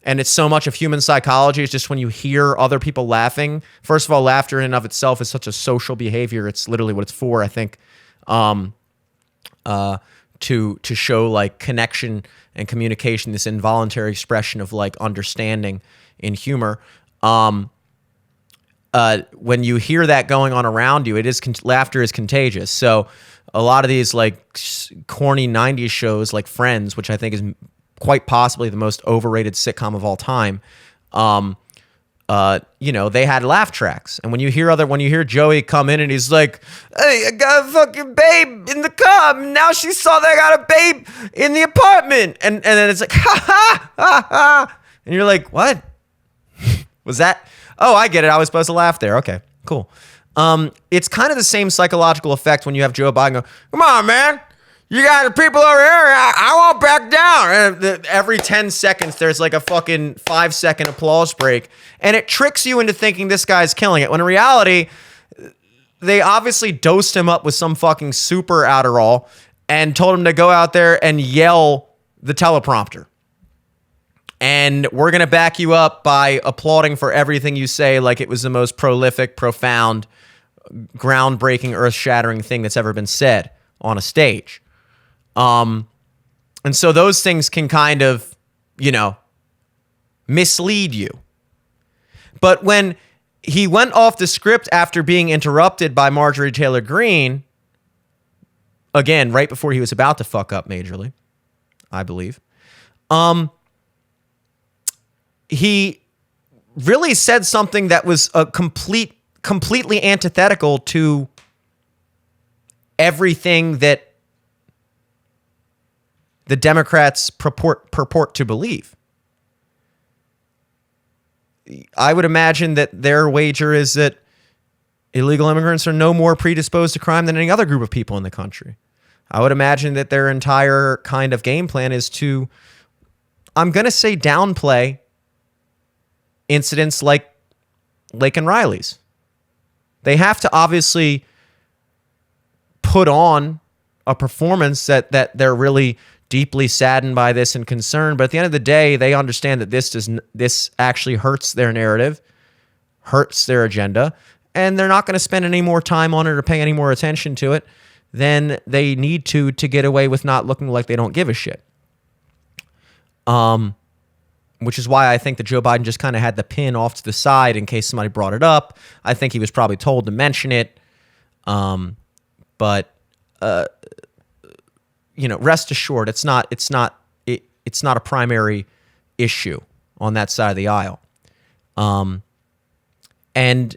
And it's so much of human psychology. It's just when you hear other people laughing. First of all, laughter in and of itself is such a social behavior. It's literally what it's for, I think, to show like connection and communication, this involuntary expression of like understanding in humor. When you hear that going on around you, laughter is contagious. So a lot of these like corny 90s shows like Friends, which I think is quite possibly the most overrated sitcom of all time, they had laugh tracks. And when you hear Joey come in and he's like, hey, I got a fucking babe in the car. Now she saw that I got a babe in the apartment. And then it's like, ha, ha, ha, ha. And you're like, what? Was that? Oh, I get it. I was supposed to laugh there. Okay, cool. It's kind of the same psychological effect when you have Joe Biden go, come on, man. You got the people over here. I won't back down. And every 10 seconds, there's like a fucking 5-second applause break. And it tricks you into thinking this guy's killing it. When in reality, they obviously dosed him up with some fucking super Adderall and told him to go out there and yell the teleprompter. And we're going to back you up by applauding for everything you say like it was the most prolific, profound, groundbreaking, earth-shattering thing that's ever been said on a stage. And so those things can kind of, mislead you. But when he went off the script after being interrupted by Marjorie Taylor Greene, again, right before he was about to fuck up majorly, I believe, he really said something that was a completely antithetical to everything that the Democrats purport to believe. I would imagine that their wager is that illegal immigrants are no more predisposed to crime than any other group of people in the country. I would imagine that their entire kind of game plan is to, I'm going to say, downplay incidents like Laken Riley's. They have to obviously put on a performance that they're really deeply saddened by this and concerned, but at the end of the day, they understand that this actually hurts their narrative, hurts their agenda, and they're not going to spend any more time on it or pay any more attention to it than they need to get away with not looking like they don't give a shit. Which is why I think that Joe Biden just kind of had the pin off to the side in case somebody brought it up. I think he was probably told to mention it, but rest assured, it's not a primary issue on that side of the aisle. And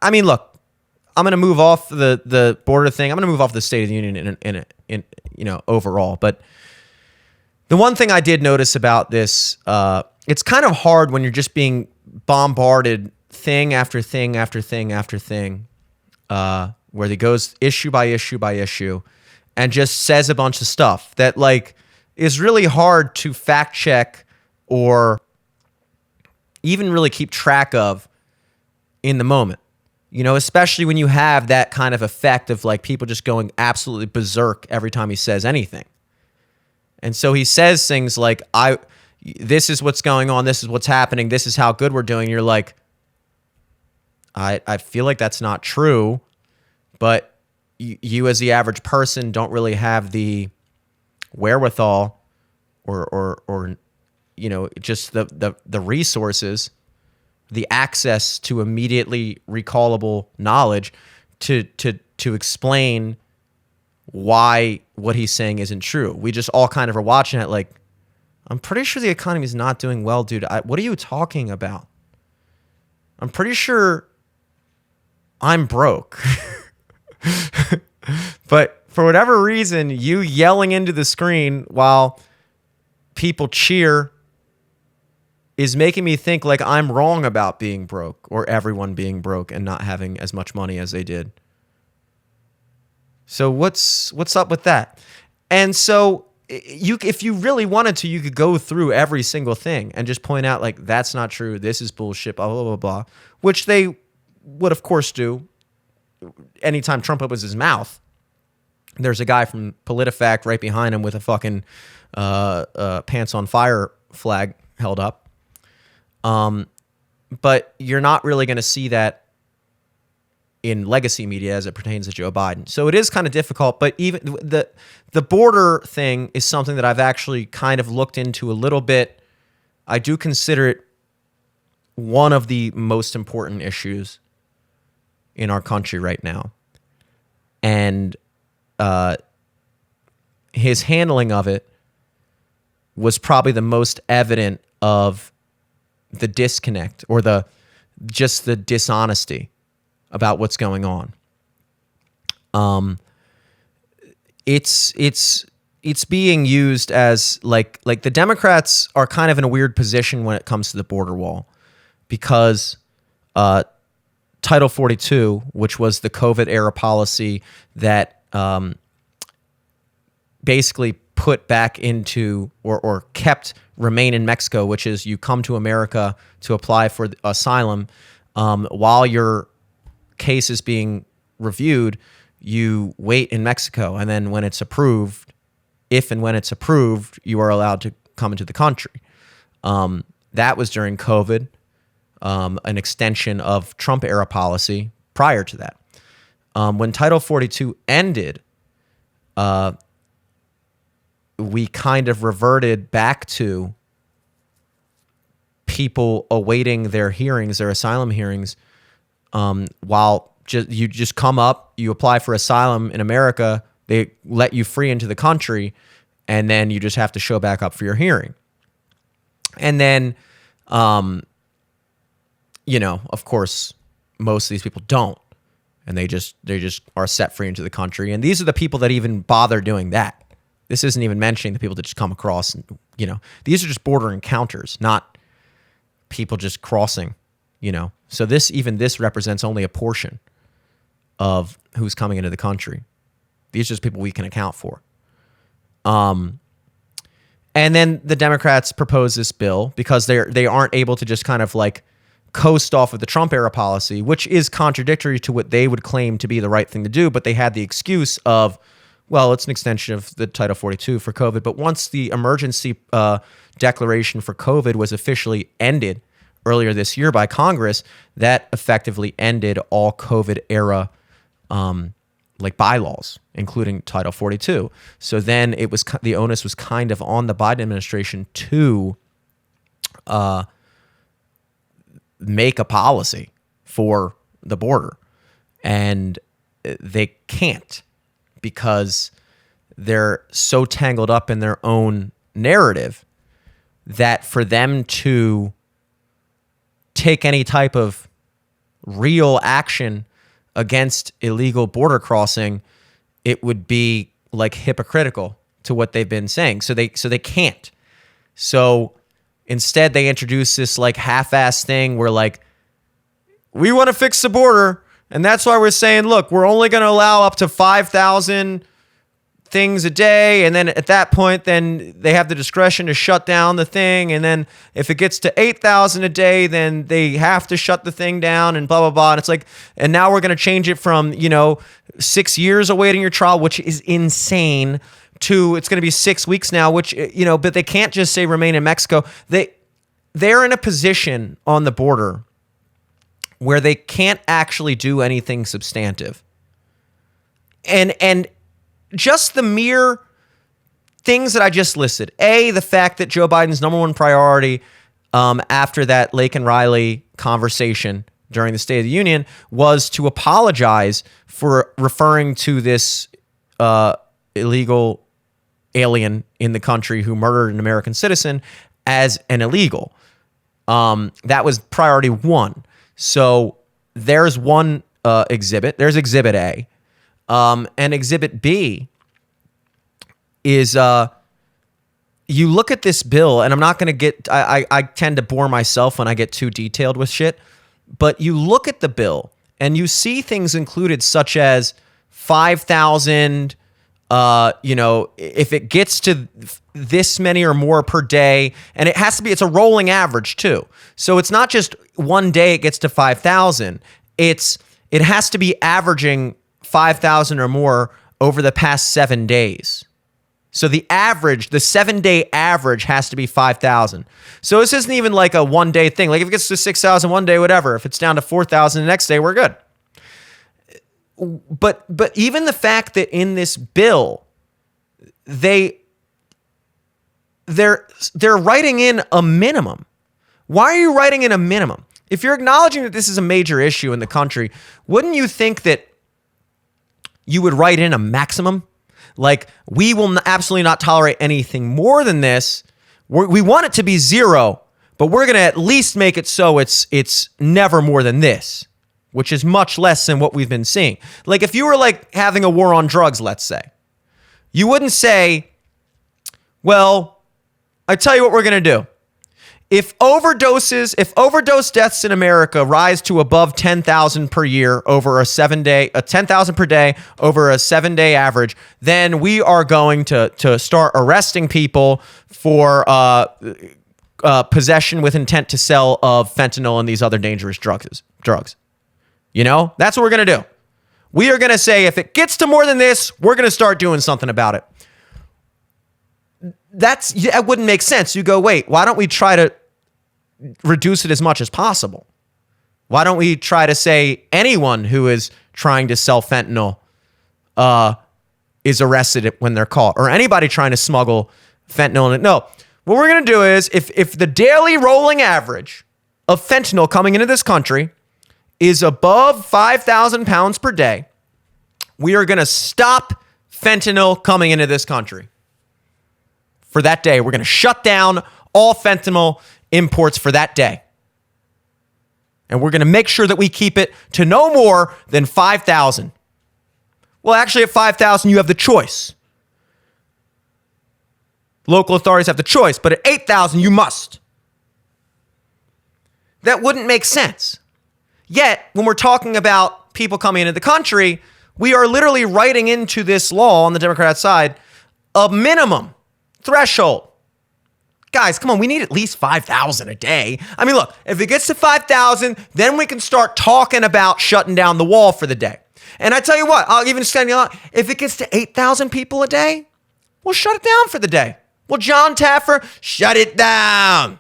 I mean, look, I'm going to move off the border thing. I'm going to move off the State of the Union in overall, but The one thing I did notice about this, it's kind of hard when you're just being bombarded thing after thing after thing after thing, where he goes issue by issue by issue and just says a bunch of stuff that like is really hard to fact check or even really keep track of in the moment. You know, especially when you have that kind of effect of like people just going absolutely berserk every time he says anything. And so he says things like, this is what's going on, this is what's happening, this is how good we're doing. You're like, I feel like that's not true, but you as the average person don't really have the wherewithal or you know, just the resources, the access to immediately recallable knowledge to explain why what he's saying isn't true. We just all kind of are watching it like, I'm pretty sure the economy is not doing well, dude. What are you talking about? I'm pretty sure I'm broke. But for whatever reason, you yelling into the screen while people cheer is making me think like I'm wrong about being broke or everyone being broke and not having as much money as they did. So what's up with that? And so if you really wanted to, you could go through every single thing and just point out like, that's not true. This is bullshit, blah, blah, blah, blah, which they would of course do anytime Trump opens his mouth. There's a guy from PolitiFact right behind him with a fucking pants on fire flag held up. But you're not really going to see that in legacy media as it pertains to Joe Biden. So it is kind of difficult, but even the border thing is something that I've actually kind of looked into a little bit. I do consider it one of the most important issues in our country right now. And his handling of it was probably the most evident of the disconnect or the dishonesty about what's going on. It's being used as like the Democrats are kind of in a weird position when it comes to the border wall, because Title 42, which was the COVID era policy that basically put back into or kept remain in Mexico, which is you come to America to apply for asylum while your case is being reviewed, you wait in Mexico, and then when it's approved, if and when it's approved, you are allowed to come into the country. That was during COVID, an extension of Trump era policy prior to that. When Title 42 ended, we kind of reverted back to people awaiting their hearings, their asylum hearings, while you just come up, you apply for asylum in America, they let you free into the country, and then you just have to show back up for your hearing. And then, you know, of course, most of these people don't, and they just are set free into the country. And these are the people that even bother doing that. This isn't even mentioning the people that just come across, and, you know, these are just border encounters, not people just crossing, you know. So this represents only a portion of who's coming into the country. These are just people we can account for. And then the Democrats propose this bill because they aren't able to just kind of like coast off of the Trump era policy, which is contradictory to what they would claim to be the right thing to do. But they had the excuse of, well, it's an extension of the Title 42 for COVID. But once the emergency declaration for COVID was officially ended earlier this year by Congress, that effectively ended all COVID era like bylaws, including Title 42. So then it was the onus was kind of on the Biden administration to make a policy for the border, and they can't because they're so tangled up in their own narrative that for them to take any type of real action against illegal border crossing, it would be like hypocritical to what they've been saying. So they can't. So instead they introduce this like half-ass thing where like, we want to fix the border. And that's why we're saying, look, we're only going to allow up to 5,000 things a day. And then at that point, then they have the discretion to shut down the thing. And then if it gets to 8,000 a day, then they have to shut the thing down and blah, blah, blah. And it's like, and now we're going to change it from, 6 years awaiting your trial, which is insane, to it's going to be 6 weeks now, which, but they can't just say remain in Mexico. They're in a position on the border where they can't actually do anything substantive. And just the mere things that I just listed. A, the fact that Joe Biden's number one priority after that Lake and Riley conversation during the State of the Union was to apologize for referring to this illegal alien in the country who murdered an American citizen as an illegal. That was priority one. So there's one exhibit. There's Exhibit A. And Exhibit B is you look at this bill, and I'm not going to get, I tend to bore myself when I get too detailed with shit, but you look at the bill and you see things included such as 5,000, if it gets to this many or more per day, and it has to be, it's a rolling average too. So it's not just one day it gets to 5,000. It has to be averaging 5,000 or more over the past 7 days. So the 7-day average has to be 5,000. So this isn't even like a 1 day thing. Like if it gets to 6,000 one day, whatever. If it's down to 4,000 the next day, we're good. But even the fact that in this bill, they're writing in a minimum. Why are you writing in a minimum? If you're acknowledging that this is a major issue in the country, wouldn't you think that you would write in a maximum? Like, we will absolutely not tolerate anything more than this. We want it to be zero, but we're going to at least make it so it's never more than this, which is much less than what we've been seeing. Like, if you were like having a war on drugs, let's say, you wouldn't say, well, I tell you what we're going to do. If overdose deaths in America rise to above 10,000 per year over a 10,000 per day over a 7-day average, then we are going to start arresting people for possession with intent to sell of fentanyl and these other dangerous drugs. That's what we're going to do. We are going to say, if it gets to more than this, we're going to start doing something about it. That wouldn't make sense. You go, wait, why don't we try to reduce it as much as possible? Why don't we try to say anyone who is trying to sell fentanyl is arrested when they're caught, or anybody trying to smuggle fentanyl? No, what we're going to do is if the daily rolling average of fentanyl coming into this country is above 5,000 pounds per day, we are going to stop fentanyl coming into this country. For that day, we're going to shut down all fentanyl imports for that day. And we're going to make sure that we keep it to no more than 5,000. Well, actually, at 5,000, you have the choice. Local authorities have the choice, but at 8,000, you must. That wouldn't make sense. Yet, when we're talking about people coming into the country, we are literally writing into this law on the Democrat side a minimum threshold. Guys, come on, we need at least 5,000 a day. I mean, look, if it gets to 5,000, then we can start talking about shutting down the wall for the day. And I tell you what, I'll even extend you a lot. If it gets to 8,000 people a day, we'll shut it down for the day. Well, John Taffer, shut it down.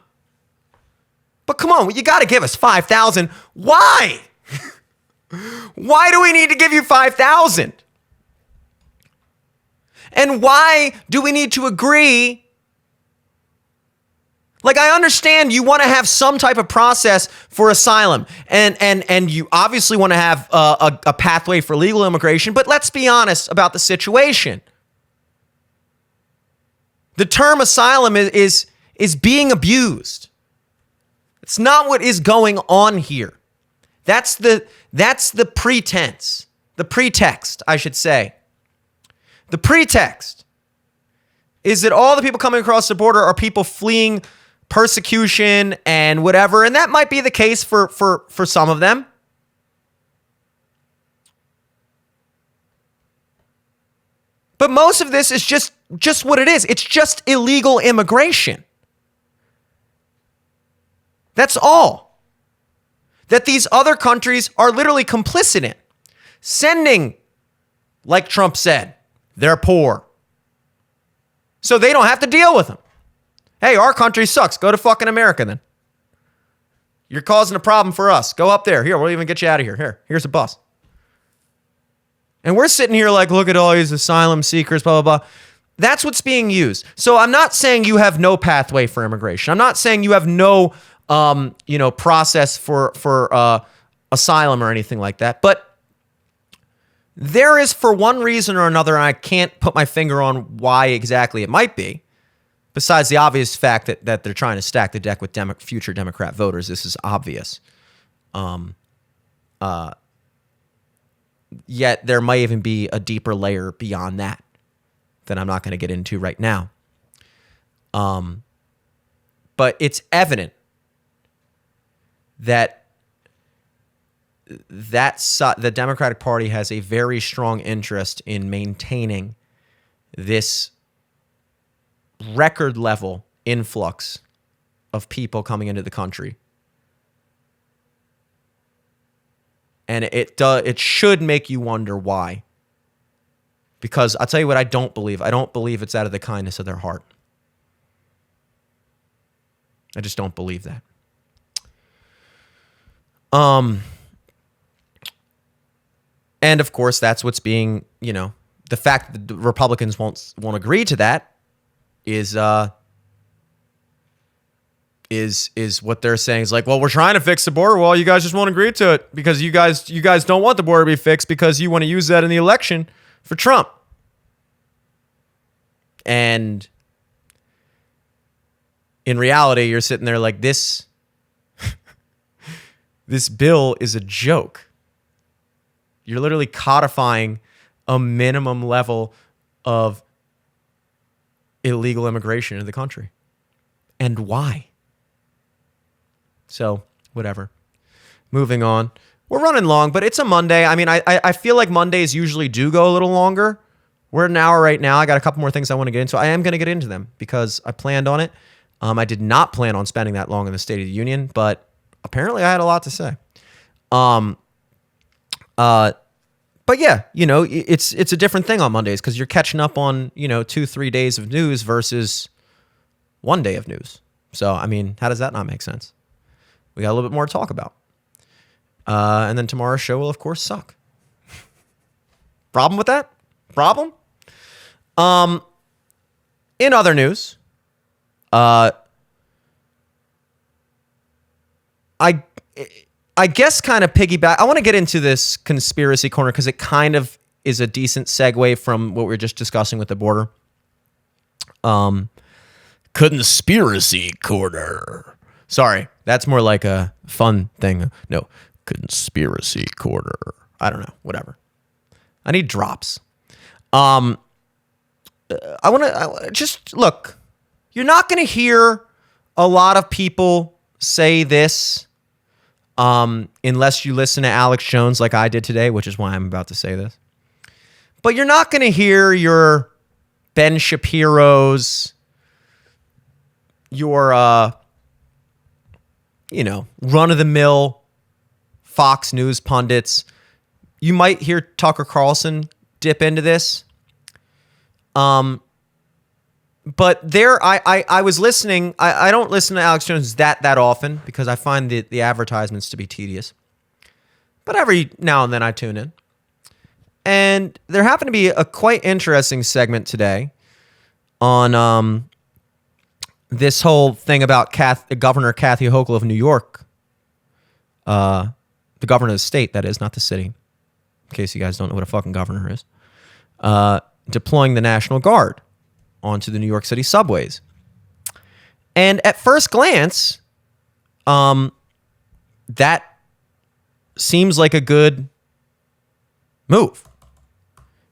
But come on, you got to give us 5,000. Why? Why do we need to give you 5,000? And why do we need to agree? Like, I understand you want to have some type of process for asylum, and you obviously want to have a pathway for legal immigration, but let's be honest about the situation. The term asylum is being abused. It's not what is going on here. That's the pretense, the pretext, I should say. The pretext is that all the people coming across the border are people fleeing persecution and whatever, and that might be the case for some of them. But most of this is just what it is. It's just illegal immigration. That's all that these other countries are literally complicit in. Sending, like Trump said, they're poor. So they don't have to deal with them. Hey, our country sucks. Go to fucking America then. You're causing a problem for us. Go up there. Here, we'll even get you out of here. Here's a bus. And we're sitting here like, look at all these asylum seekers, blah, blah, blah. That's what's being used. So I'm not saying you have no pathway for immigration. I'm not saying you have no, process for asylum or anything like that. But there is, for one reason or another, and I can't put my finger on why exactly it might be, besides the obvious fact that they're trying to stack the deck with future Democrat voters. This is obvious. Yet there might even be a deeper layer beyond that I'm not going to get into right now. But it's evident that the Democratic Party has a very strong interest in maintaining this record level influx of people coming into the country. And it should make you wonder why. Because I'll tell you what I don't believe. I don't believe it's out of the kindness of their heart. I just don't believe that. And of course, that's what's being, the fact that the Republicans won't agree to that is what they're saying is like, well, we're trying to fix the border. Well, you guys just won't agree to it because you guys don't want the border to be fixed because you want to use that in the election for Trump. And in reality, you're sitting there like this bill is a joke. You're literally codifying a minimum level of illegal immigration into the country. And why? So, whatever. Moving on. We're running long, but it's a Monday. I mean, I feel like Mondays usually do go a little longer. We're at an hour right now. I got a couple more things I want to get into. I am going to get into them because I planned on it. I did not plan on spending that long in the State of the Union, but apparently I had a lot to say. But yeah, it's a different thing on Mondays because you're catching up on, 2-3 days of news versus 1 day of news. So, I mean, how does that not make sense? We got a little bit more to talk about. And then tomorrow's show will, of course, suck. Problem with that? Problem? In other news, I guess kind of piggyback. I want to get into this conspiracy corner because it kind of is a decent segue from what we were just discussing with the border. Conspiracy corner. Sorry, that's more like a fun thing. No, conspiracy corner. I don't know. Whatever. I need drops. I want to just look. You're not going to hear a lot of people say this unless you listen to Alex Jones like I did today, which is why I'm about to say this. But you're not going to hear your Ben Shapiro's, your, run-of-the-mill Fox News pundits. You might hear Tucker Carlson dip into this. But there, I was listening. I don't listen to Alex Jones that often because I find the advertisements to be tedious. But every now and then I tune in. And there happened to be a quite interesting segment today on this whole thing about Governor Kathy Hochul of New York. The governor of the state, that is, not the city. In case you guys don't know what a fucking governor is. Deploying the National Guard onto the New York City subways. And at first glance, that seems like a good move.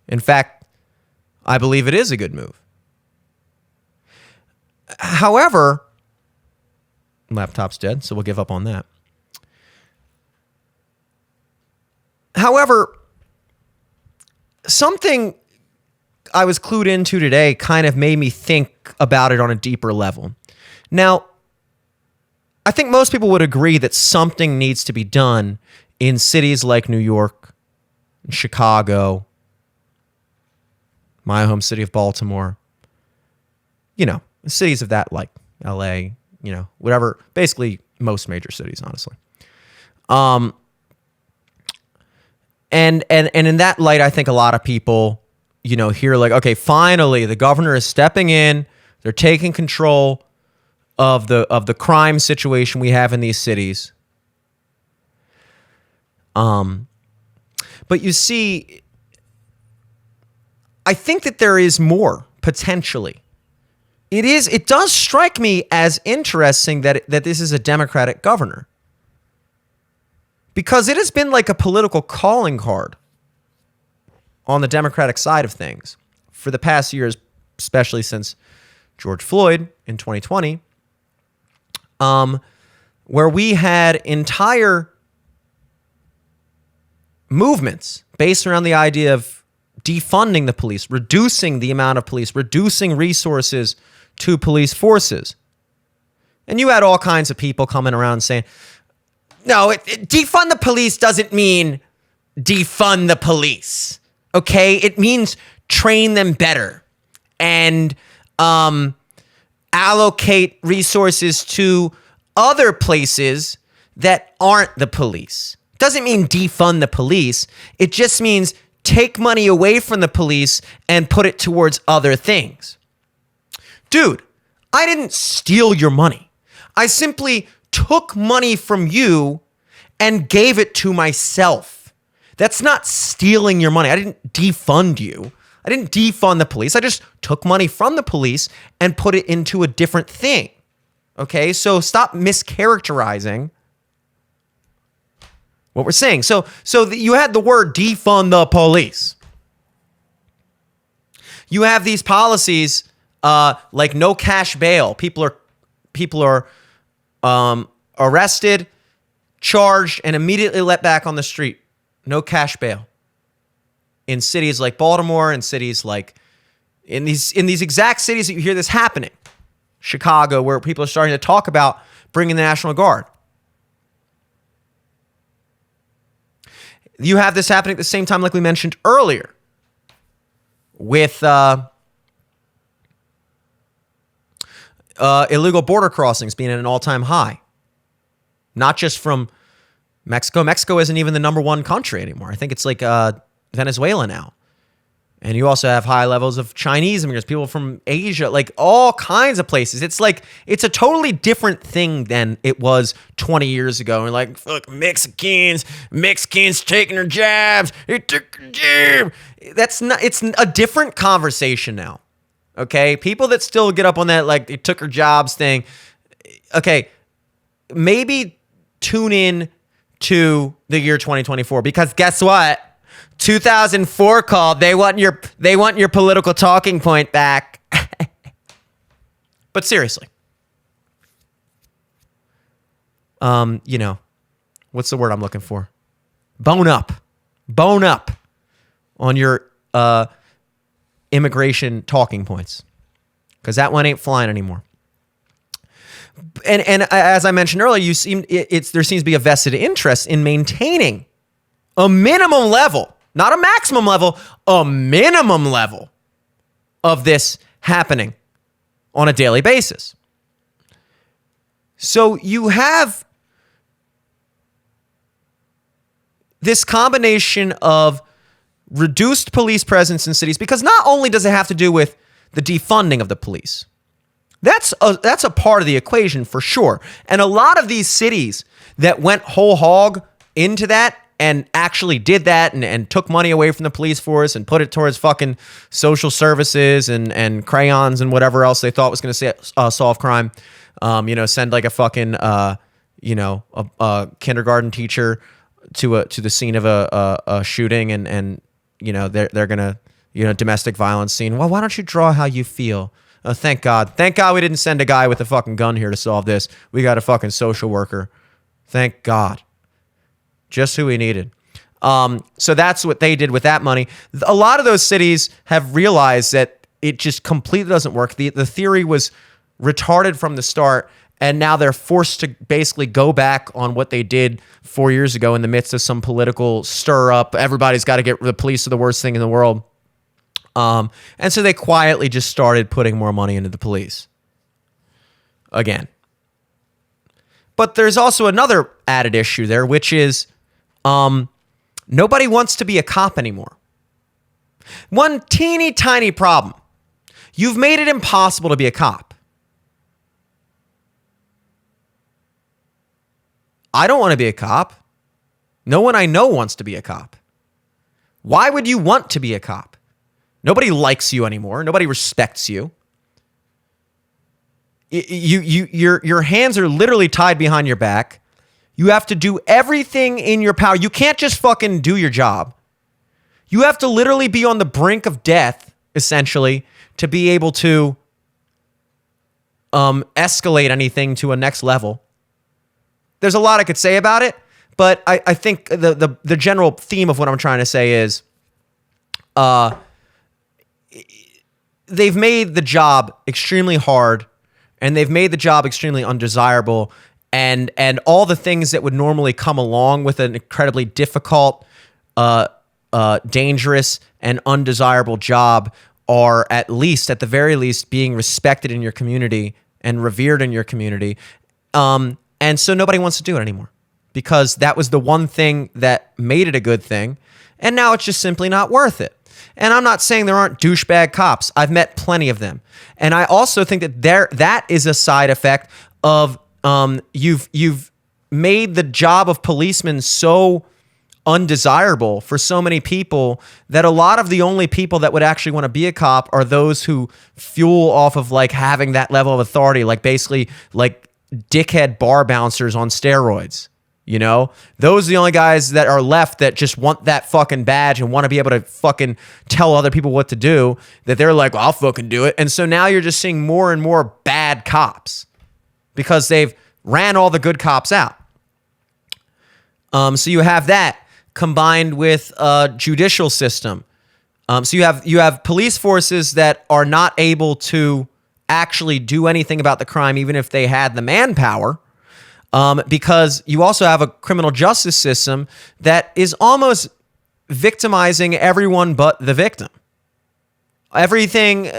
In fact, I believe it is a good move. However, laptop's dead, so we'll give up on that. However, something I was clued into today kind of made me think about it on a deeper level. Now, I think most people would agree that something needs to be done in cities like New York, Chicago, my home city of Baltimore, cities of that like LA, whatever, basically most major cities, honestly. And in that light, I think a lot of people, hear like, okay, finally the governor is stepping in. They're taking control of the crime situation we have in these cities. But you see, I think that there is more potentially. It does strike me as interesting that this is a Democratic governor, because it has been like a political calling card on the Democratic side of things for the past years, especially since George Floyd in 2020, where we had entire movements based around the idea of defunding the police, reducing the amount of police, reducing resources to police forces. And you had all kinds of people coming around saying, no, defund the police doesn't mean defund the police, okay? It means train them better and allocate resources to other places that aren't the police. It doesn't mean defund the police. It just means take money away from the police and put it towards other things. Dude, I didn't steal your money. I simply took money from you and gave it to myself. That's not stealing your money. I didn't defund you. I didn't defund the police. I just took money from the police and put it into a different thing. Okay, so stop mischaracterizing what we're saying. So you had the word defund the police. You have these policies like no cash bail. People are arrested, charged, and immediately let back on the street. No cash bail. In cities like Baltimore and cities like in these exact cities that you hear this happening, Chicago, where people are starting to talk about bringing the National Guard. You have this happening at the same time, like we mentioned earlier, with illegal border crossings being at an all-time high. Not just from Mexico. Mexico isn't even the number one country anymore. I think it's like Venezuela now. And you also have high levels of Chinese immigrants, people from Asia, like all kinds of places. It's like, it's a totally different thing than it was 20 years ago. And like, fuck, Mexicans taking their jabs. They took their jab. It's a different conversation now. Okay? People that still get up on that, like, they took her jobs thing. Okay. Maybe tune in to the year 2024, because guess what? 2004 called. They want your political talking point back. But seriously, what's the word I'm looking for? Bone up on your immigration talking points, because that one ain't flying anymore. And as I mentioned earlier, there seems to be a vested interest in maintaining a minimum level. Not a maximum level, a minimum level of this happening on a daily basis. So you have this combination of reduced police presence in cities, because not only does it have to do with the defunding of the police, that's a part of the equation for sure. And a lot of these cities that went whole hog into that and actually did that and took money away from the police force and put it towards fucking social services and crayons and whatever else they thought was going to solve crime. Send like a fucking, a kindergarten teacher to the scene of a shooting and they're going to, domestic violence scene. Well, why don't you draw how you feel Thank God. Thank God we didn't send a guy with a fucking gun here to solve this. We got a fucking social worker. Thank God. Just who we needed. So that's what they did with that money. A lot of those cities have realized that it just completely doesn't work. The theory was retarded from the start, and now they're forced to basically go back on what they did 4 years ago in the midst of some political stir up. Everybody's got to get the police are the worst thing in the world. And so they quietly just started putting more money into the police again. But there's also another added issue there, which is nobody wants to be a cop anymore. One teeny tiny problem. You've made it impossible to be a cop. I don't want to be a cop. No one I know wants to be a cop. Why would you want to be a cop? Nobody likes you anymore. Nobody respects you. Your hands are literally tied behind your back. You have to do everything in your power. You can't just fucking do your job. You have to literally be on the brink of death, essentially, to be able to escalate anything to a next level. There's a lot I could say about it, but I think the general theme of what I'm trying to say is they've made the job extremely hard, and they've made the job extremely undesirable, and all the things that would normally come along with an incredibly difficult, dangerous, and undesirable job are at the very least, being respected in your community and revered in your community. And so nobody wants to do it anymore because that was the one thing that made it a good thing, and now it's just simply not worth it. And I'm not saying there aren't douchebag cops. I've met plenty of them. And I also think that that is a side effect of you've made the job of policemen so undesirable for so many people that a lot of the only people that would actually want to be a cop are those who fuel off of like having that level of authority, like basically like dickhead bar bouncers on steroids. You know, those are the only guys that are left that just want that fucking badge and want to be able to fucking tell other people what to do, that they're like, I'll fucking do it. And so now you're just seeing more and more bad cops because they've ran all the good cops out. So you have that combined with a judicial system. So you have police forces that are not able to actually do anything about the crime, even if they had the manpower. Because you also have a criminal justice system that is almost victimizing everyone but the victim. Everything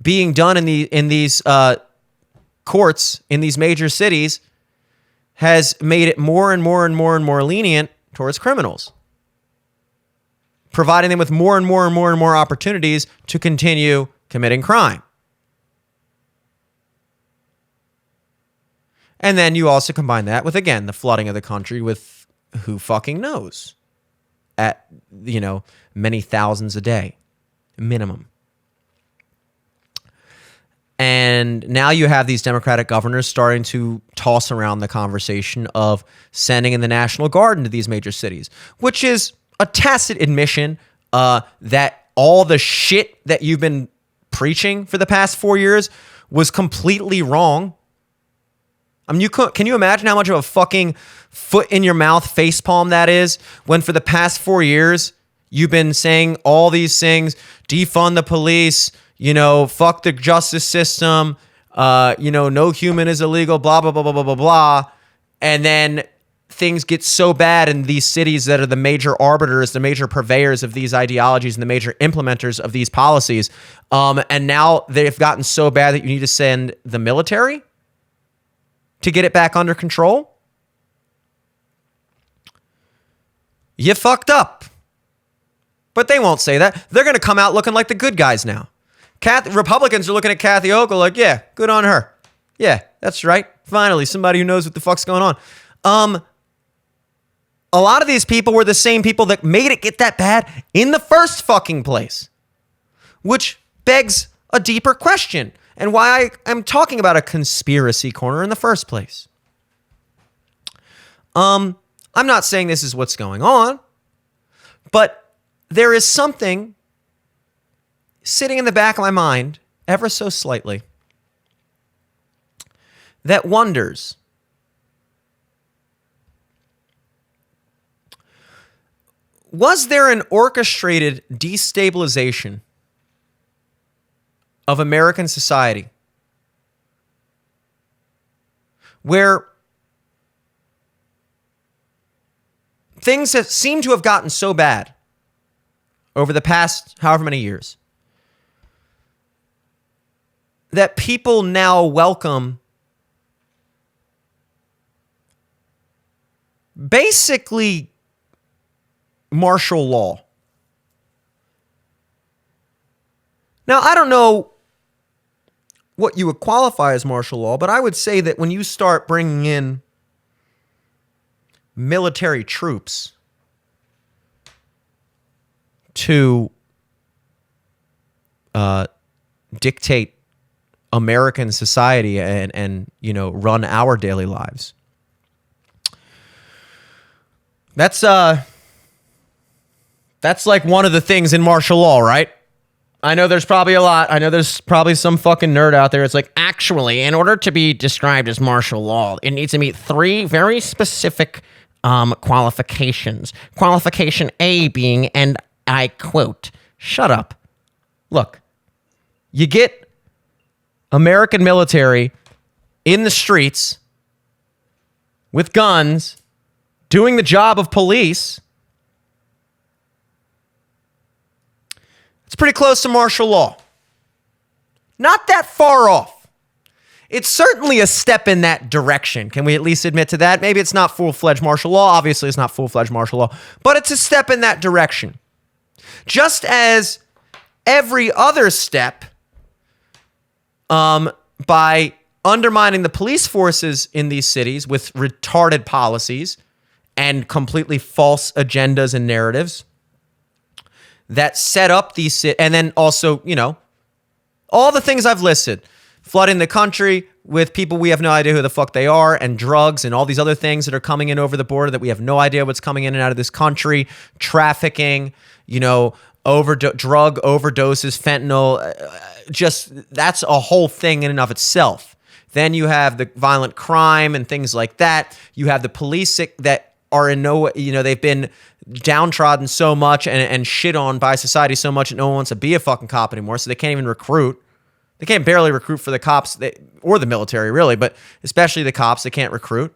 being done in these courts in these major cities has made it more and more and more and more lenient towards criminals, providing them with more and more and more and more opportunities to continue committing crime. And then you also combine that with, again, the flooding of the country with who fucking knows at, many thousands a day, minimum. And now you have these Democratic governors starting to toss around the conversation of sending in the National Guard into these major cities, which is a tacit admission that all the shit that you've been preaching for the past 4 years was completely wrong. I mean, can you imagine how much of a fucking foot in your mouth facepalm that is when for the past 4 years you've been saying all these things, defund the police, fuck the justice system, no human is illegal, blah, blah, blah, blah, blah, blah, blah. And then things get so bad in these cities that are the major arbiters, the major purveyors of these ideologies and the major implementers of these policies. And now they've gotten so bad that you need to send the military to get it back under control. You fucked up. But they won't say that. They're going to come out looking like the good guys now. Republicans are looking at Kathy Hochul like, yeah, good on her. Yeah, that's right. Finally, somebody who knows what the fuck's going on. A lot of these people were the same people that made it get that bad in the first fucking place, which begs a deeper question and why I'm talking about a conspiracy corner in the first place. I'm not saying this is what's going on, but there is something sitting in the back of my mind ever so slightly, that wonders was there an orchestrated destabilization of American society where things have seem to have gotten so bad over the past however many years that people now welcome basically martial law. Now, I don't know what you would qualify as martial law, but I would say that when you start bringing in military troops to dictate American society and run our daily lives, that's like one of the things in martial law, right? I know there's probably a lot. I know there's probably some fucking nerd out there. It's like, actually, in order to be described as martial law, it needs to meet 3 very specific qualifications. Qualification A being, and I quote, shut up. Look, you get American military in the streets with guns doing the job of police. It's pretty close to martial law. Not that far off. It's certainly a step in that direction. Can we at least admit to that? Maybe it's not full-fledged martial law. Obviously, it's not full-fledged martial law. But it's a step in that direction. Just as every other step by undermining the police forces in these cities with retarded policies and completely false agendas and narratives that set up these, and then also, all the things I've listed, flooding the country with people we have no idea who the fuck they are, and drugs and all these other things that are coming in over the border that we have no idea what's coming in and out of this country, trafficking, drug overdoses, fentanyl, just that's a whole thing in and of itself. Then you have the violent crime and things like that. You have the police that are in no, they've been downtrodden so much and shit on by society so much that no one wants to be a fucking cop anymore, so they can't even recruit. They can't barely recruit for the cops or the military, really, but especially the cops, they can't recruit.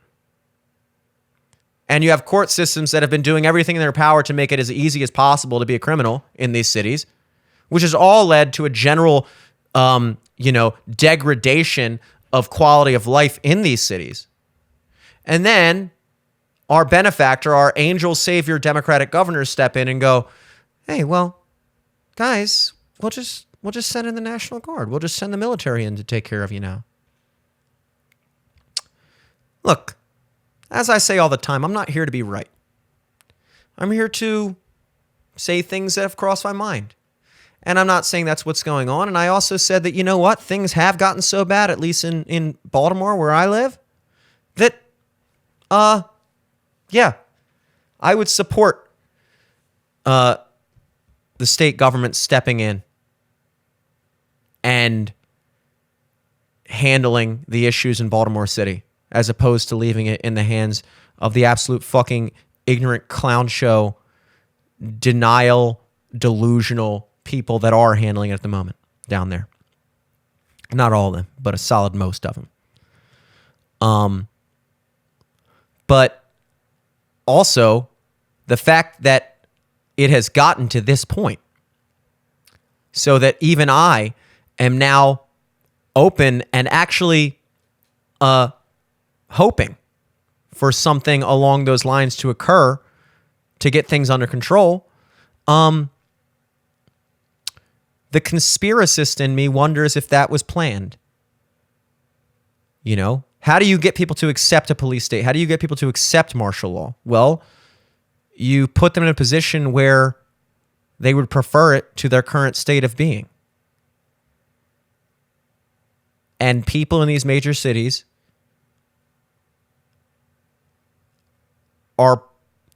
And you have court systems that have been doing everything in their power to make it as easy as possible to be a criminal in these cities, which has all led to a general, degradation of quality of life in these cities. And then our benefactor, our angel savior Democratic governors step in and go, hey, well, guys, we'll just send in the National Guard. We'll just send the military in to take care of you now. Look, as I say all the time, I'm not here to be right. I'm here to say things that have crossed my mind. And I'm not saying that's what's going on. And I also said that, you know what? Things have gotten so bad, at least in Baltimore where I live, that, yeah, I would support the state government stepping in and handling the issues in Baltimore City, as opposed to leaving it in the hands of the absolute fucking ignorant clown show, denial, delusional people that are handling it at the moment down there. Not all of them, but a solid most of them. But also, the fact that it has gotten to this point, so that even I am now open and actually hoping for something along those lines to occur to get things under control. The conspiracist in me wonders if that was planned. How do you get people to accept a police state? How do you get people to accept martial law? Well, you put them in a position where they would prefer it to their current state of being. And people in these major cities are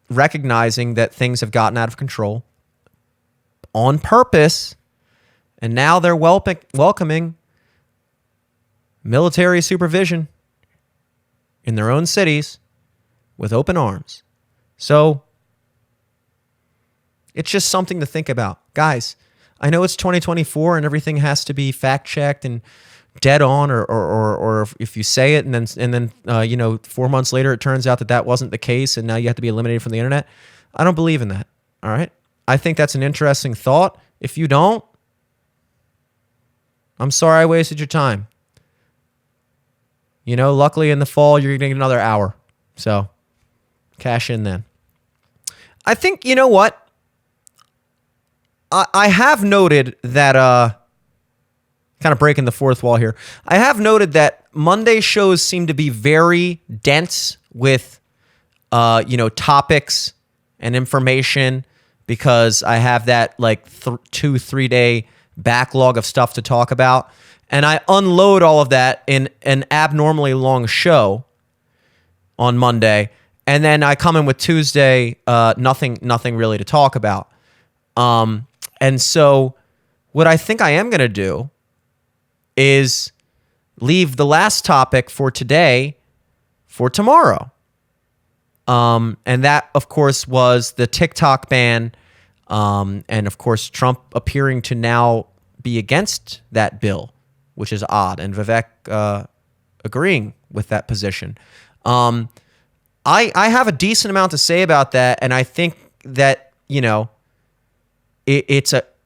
recognizing that things have gotten out of control on purpose And now they're welcoming military supervision in their own cities with open arms. So it's just something to think about. Guys, I know it's 2024 and everything has to be fact-checked and dead on, or if you say it and then 4 months later it turns out that wasn't the case and now you have to be eliminated from the internet. I don't believe in that. All right? I think that's an interesting thought. If you don't, I'm sorry I wasted your time. Luckily in the fall you're going to get another hour. So cash in then. I think, you know what? I have noted that, kind of breaking the fourth wall here, I have noted that Monday shows seem to be very dense with, topics and information because I have that 2-3 day backlog of stuff to talk about. And I unload all of that in an abnormally long show on Monday. And then I come in with Tuesday, nothing really to talk about. And so what I think I am going to do is leave the last topic for today for tomorrow. And that, of course, was the TikTok ban. And, of course, Trump appearing to now be against that bill, which is odd. And Vivek agreeing with that position. I have a decent amount to say about that. And I think that,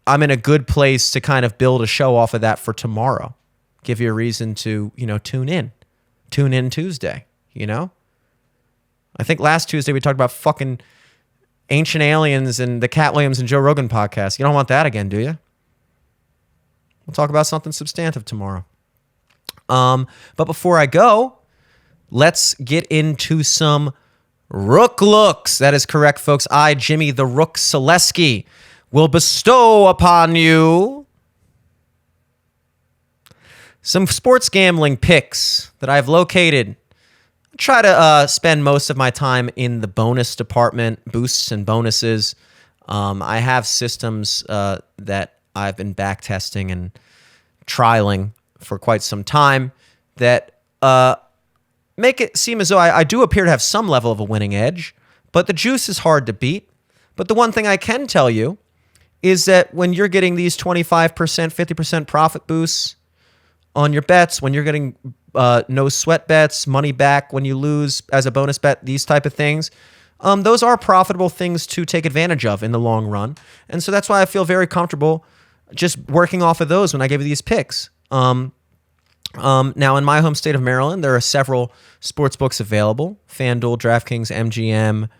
I'm in a good place to kind of build a show off of that for tomorrow. Give you a reason to, tune in. Tune in Tuesday, I think last Tuesday we talked about fucking Ancient Aliens and the Cat Williams and Joe Rogan podcast. You don't want that again, do you? We'll talk about something substantive tomorrow. But before I go, let's get into some Rook looks. That is correct, folks. I, Jimmy the Rook Selesky, will bestow upon you some sports gambling picks that I've located. I try to spend most of my time in the bonus department, boosts and bonuses. I have systems that I've been back testing and trialing for quite some time that make it seem as though I do appear to have some level of a winning edge, but the juice is hard to beat. But the one thing I can tell you is that when you're getting these 25%, 50% profit boosts on your bets, when you're getting no sweat bets, money back when you lose as a bonus bet, these type of things, those are profitable things to take advantage of in the long run. And so that's why I feel very comfortable just working off of those when I give you these picks. Now, in my home state of Maryland, there are several sports books available: FanDuel, DraftKings, MGM,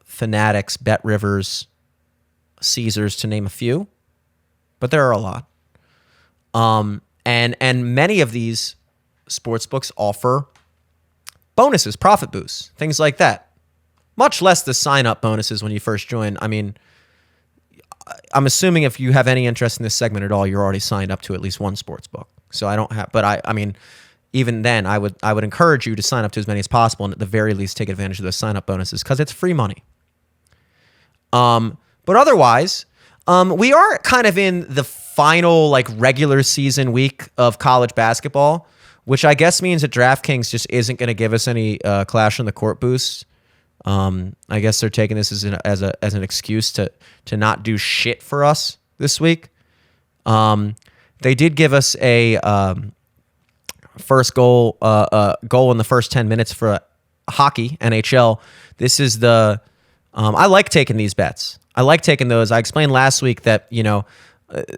Fanatics, BetRivers, Caesars, to name a few. But there are a lot. And many of these sports books offer bonuses, profit boosts, things like that. Much less the sign-up bonuses when you first join. I mean, I'm assuming if you have any interest in this segment at all, you're already signed up to at least one sports book. So I don't have, but I mean, even then, I would encourage you to sign up to as many as possible, and at the very least, take advantage of those sign-up bonuses because it's free money. But otherwise, we are kind of in the final regular season week of college basketball, which I guess means that DraftKings just isn't going to give us any Clash on the Court boosts. I guess they're taking this as an excuse to not do shit for us this week. They did give us a first goal in the first 10 minutes for hockey, NHL. This is the I like taking these bets. I like taking those. I explained last week that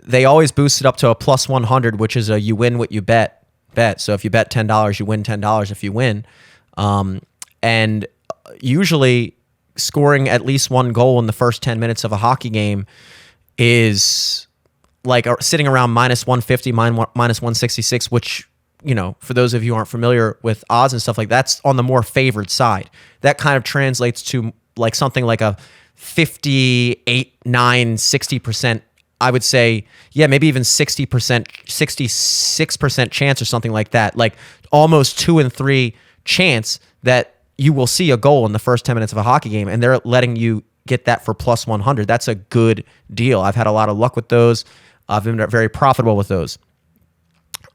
they always boost it up to a plus 100, which is a you win what you bet. So if you bet $10, you win $10 if you win. And usually scoring at least one goal in the first 10 minutes of a hockey game is sitting around minus 150, minus 166, which, for those of you who aren't familiar with odds and stuff that's on the more favored side. That kind of translates to something like a 58, 9, 60%, I would say, maybe even 60%, 66% chance or something like that. Almost 2 in 3 chance that you will see a goal in the first 10 minutes of a hockey game, and they're letting you get that for plus 100. That's a good deal. I've had a lot of luck with those. I've been very profitable with those.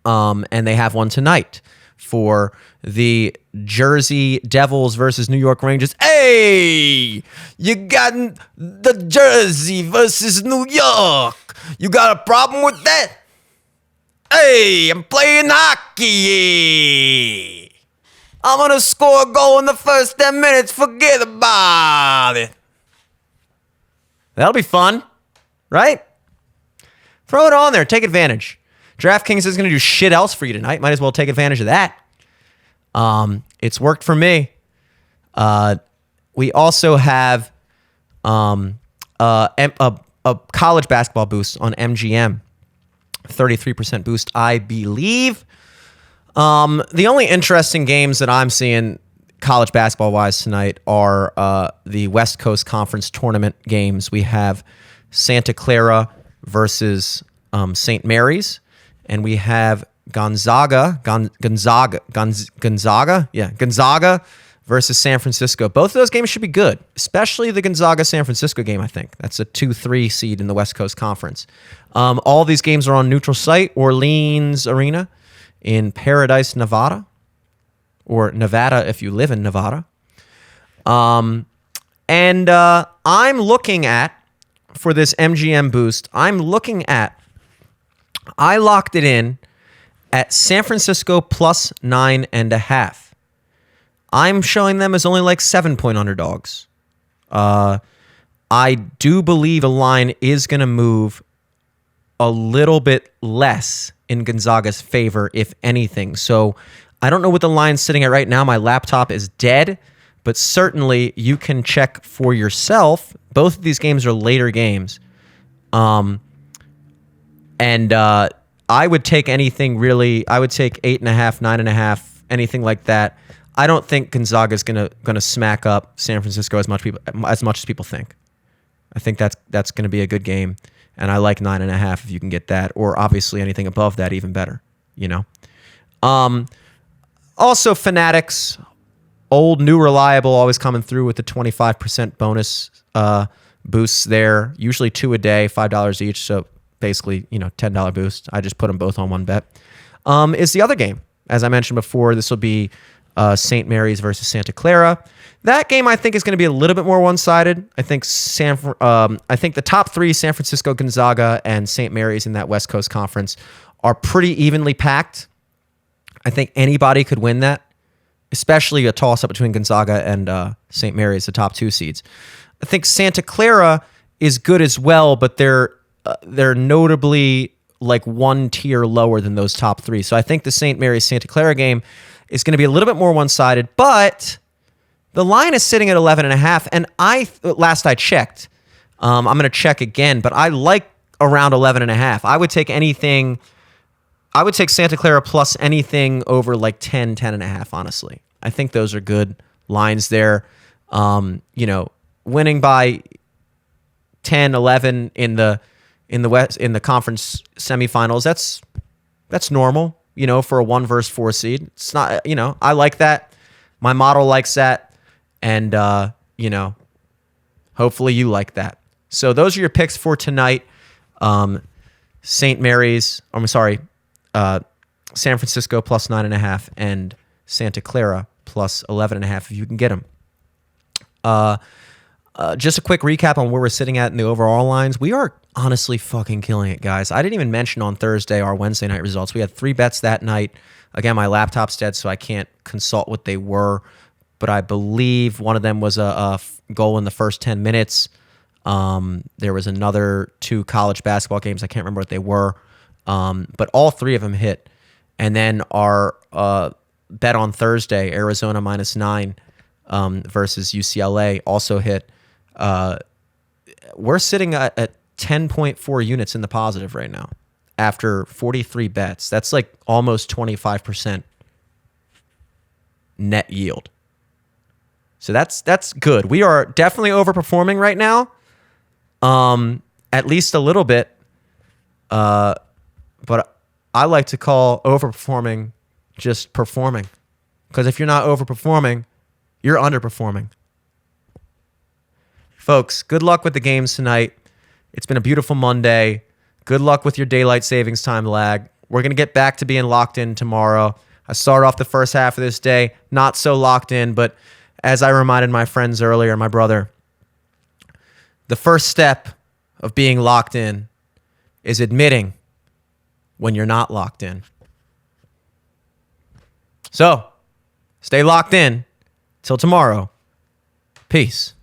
And they have one tonight for the Jersey Devils versus New York Rangers. Hey, you got the Jersey versus New York. You got a problem with that? Hey, I'm playing hockey. I'm going to score a goal in the first 10 minutes. Forget about it. That'll be fun, right? Throw it on there. Take advantage. DraftKings isn't going to do shit else for you tonight. Might as well take advantage of that. It's worked for me. We also have a college basketball boost on MGM. 33% boost, I believe. The only interesting games that I'm seeing college basketball-wise tonight are the West Coast Conference tournament games. We have Santa Clara versus St. Mary's, and we have Gonzaga versus San Francisco. Both of those games should be good, especially the Gonzaga-San Francisco game, I think. That's a 2-3 seed in the West Coast Conference. All these games are on neutral site, Orleans Arena in Paradise, Nevada, or Nevada if you live in Nevada. I'm looking at, for this MGM boost, I locked it in at San Francisco plus 9.5. I'm showing them as only like 7-point underdogs. I do believe a line is going to move a little bit less in Gonzaga's favor, if anything. So I don't know what the line's sitting at right now. My laptop is dead, but certainly you can check for yourself. Both of these games are later games. I would take anything really. I would take 8.5, 9.5, anything like that. I don't think Gonzaga is gonna smack up San Francisco as much as people think. I think that's gonna be a good game, and I like 9.5 if you can get that, or obviously anything above that, even better. You know. Also, Fanatics, old, new, reliable, always coming through with the 25% bonus boosts there. Usually 2 a day, $5 each. So basically, $10 boost. I just put them both on one bet. Is the other game, as I mentioned before, this will be St. Mary's versus Santa Clara. That game I think is going to be a little bit more one-sided. I think the top 3, San Francisco, Gonzaga, and St. Mary's in that West Coast Conference, are pretty evenly packed. I think anybody could win that, especially a toss-up between Gonzaga and St. Mary's, the top 2 seeds. I think Santa Clara is good as well, but they're notably like one tier lower than those top 3. So I think the St. Mary's Santa Clara game is going to be a little bit more one-sided, but the line is sitting at 11.5. And last I checked, I'm going to check again, but I like around 11.5. I would take anything. I would take Santa Clara plus anything over like 10, 10.5. Honestly, I think those are good lines there. Winning by 10, 11 in the conference semifinals. That's normal. For a 1 versus 4 seed. It's not, I like that. My model likes that. And, hopefully you like that. So those are your picks for tonight. St. Mary's, San Francisco plus 9.5 and Santa Clara plus 11.5 if you can get them. Just a quick recap on where we're sitting at in the overall lines. We are honestly fucking killing it, guys. I didn't even mention on Thursday our Wednesday night results. We had 3 bets that night. Again, my laptop's dead, so I can't consult what they were, but I believe one of them was a goal in the first 10 minutes. There was another 2 college basketball games. I can't remember what they were, but all 3 of them hit. And then our bet on Thursday, Arizona -9 versus UCLA, also hit. We're sitting at 10.4 units in the positive right now after 43 bets. That's like almost 25% net yield. So that's good. We are definitely overperforming right now, at least a little bit. But I like to call overperforming just performing, because if you're not overperforming, you're underperforming. Folks, good luck with the games tonight. It's been a beautiful Monday. Good luck with your daylight savings time lag. We're going to get back to being locked in tomorrow. I started off the first half of this day not so locked in, but as I reminded my friends earlier, my brother, the first step of being locked in is admitting when you're not locked in. So, stay locked in. Till tomorrow. Peace.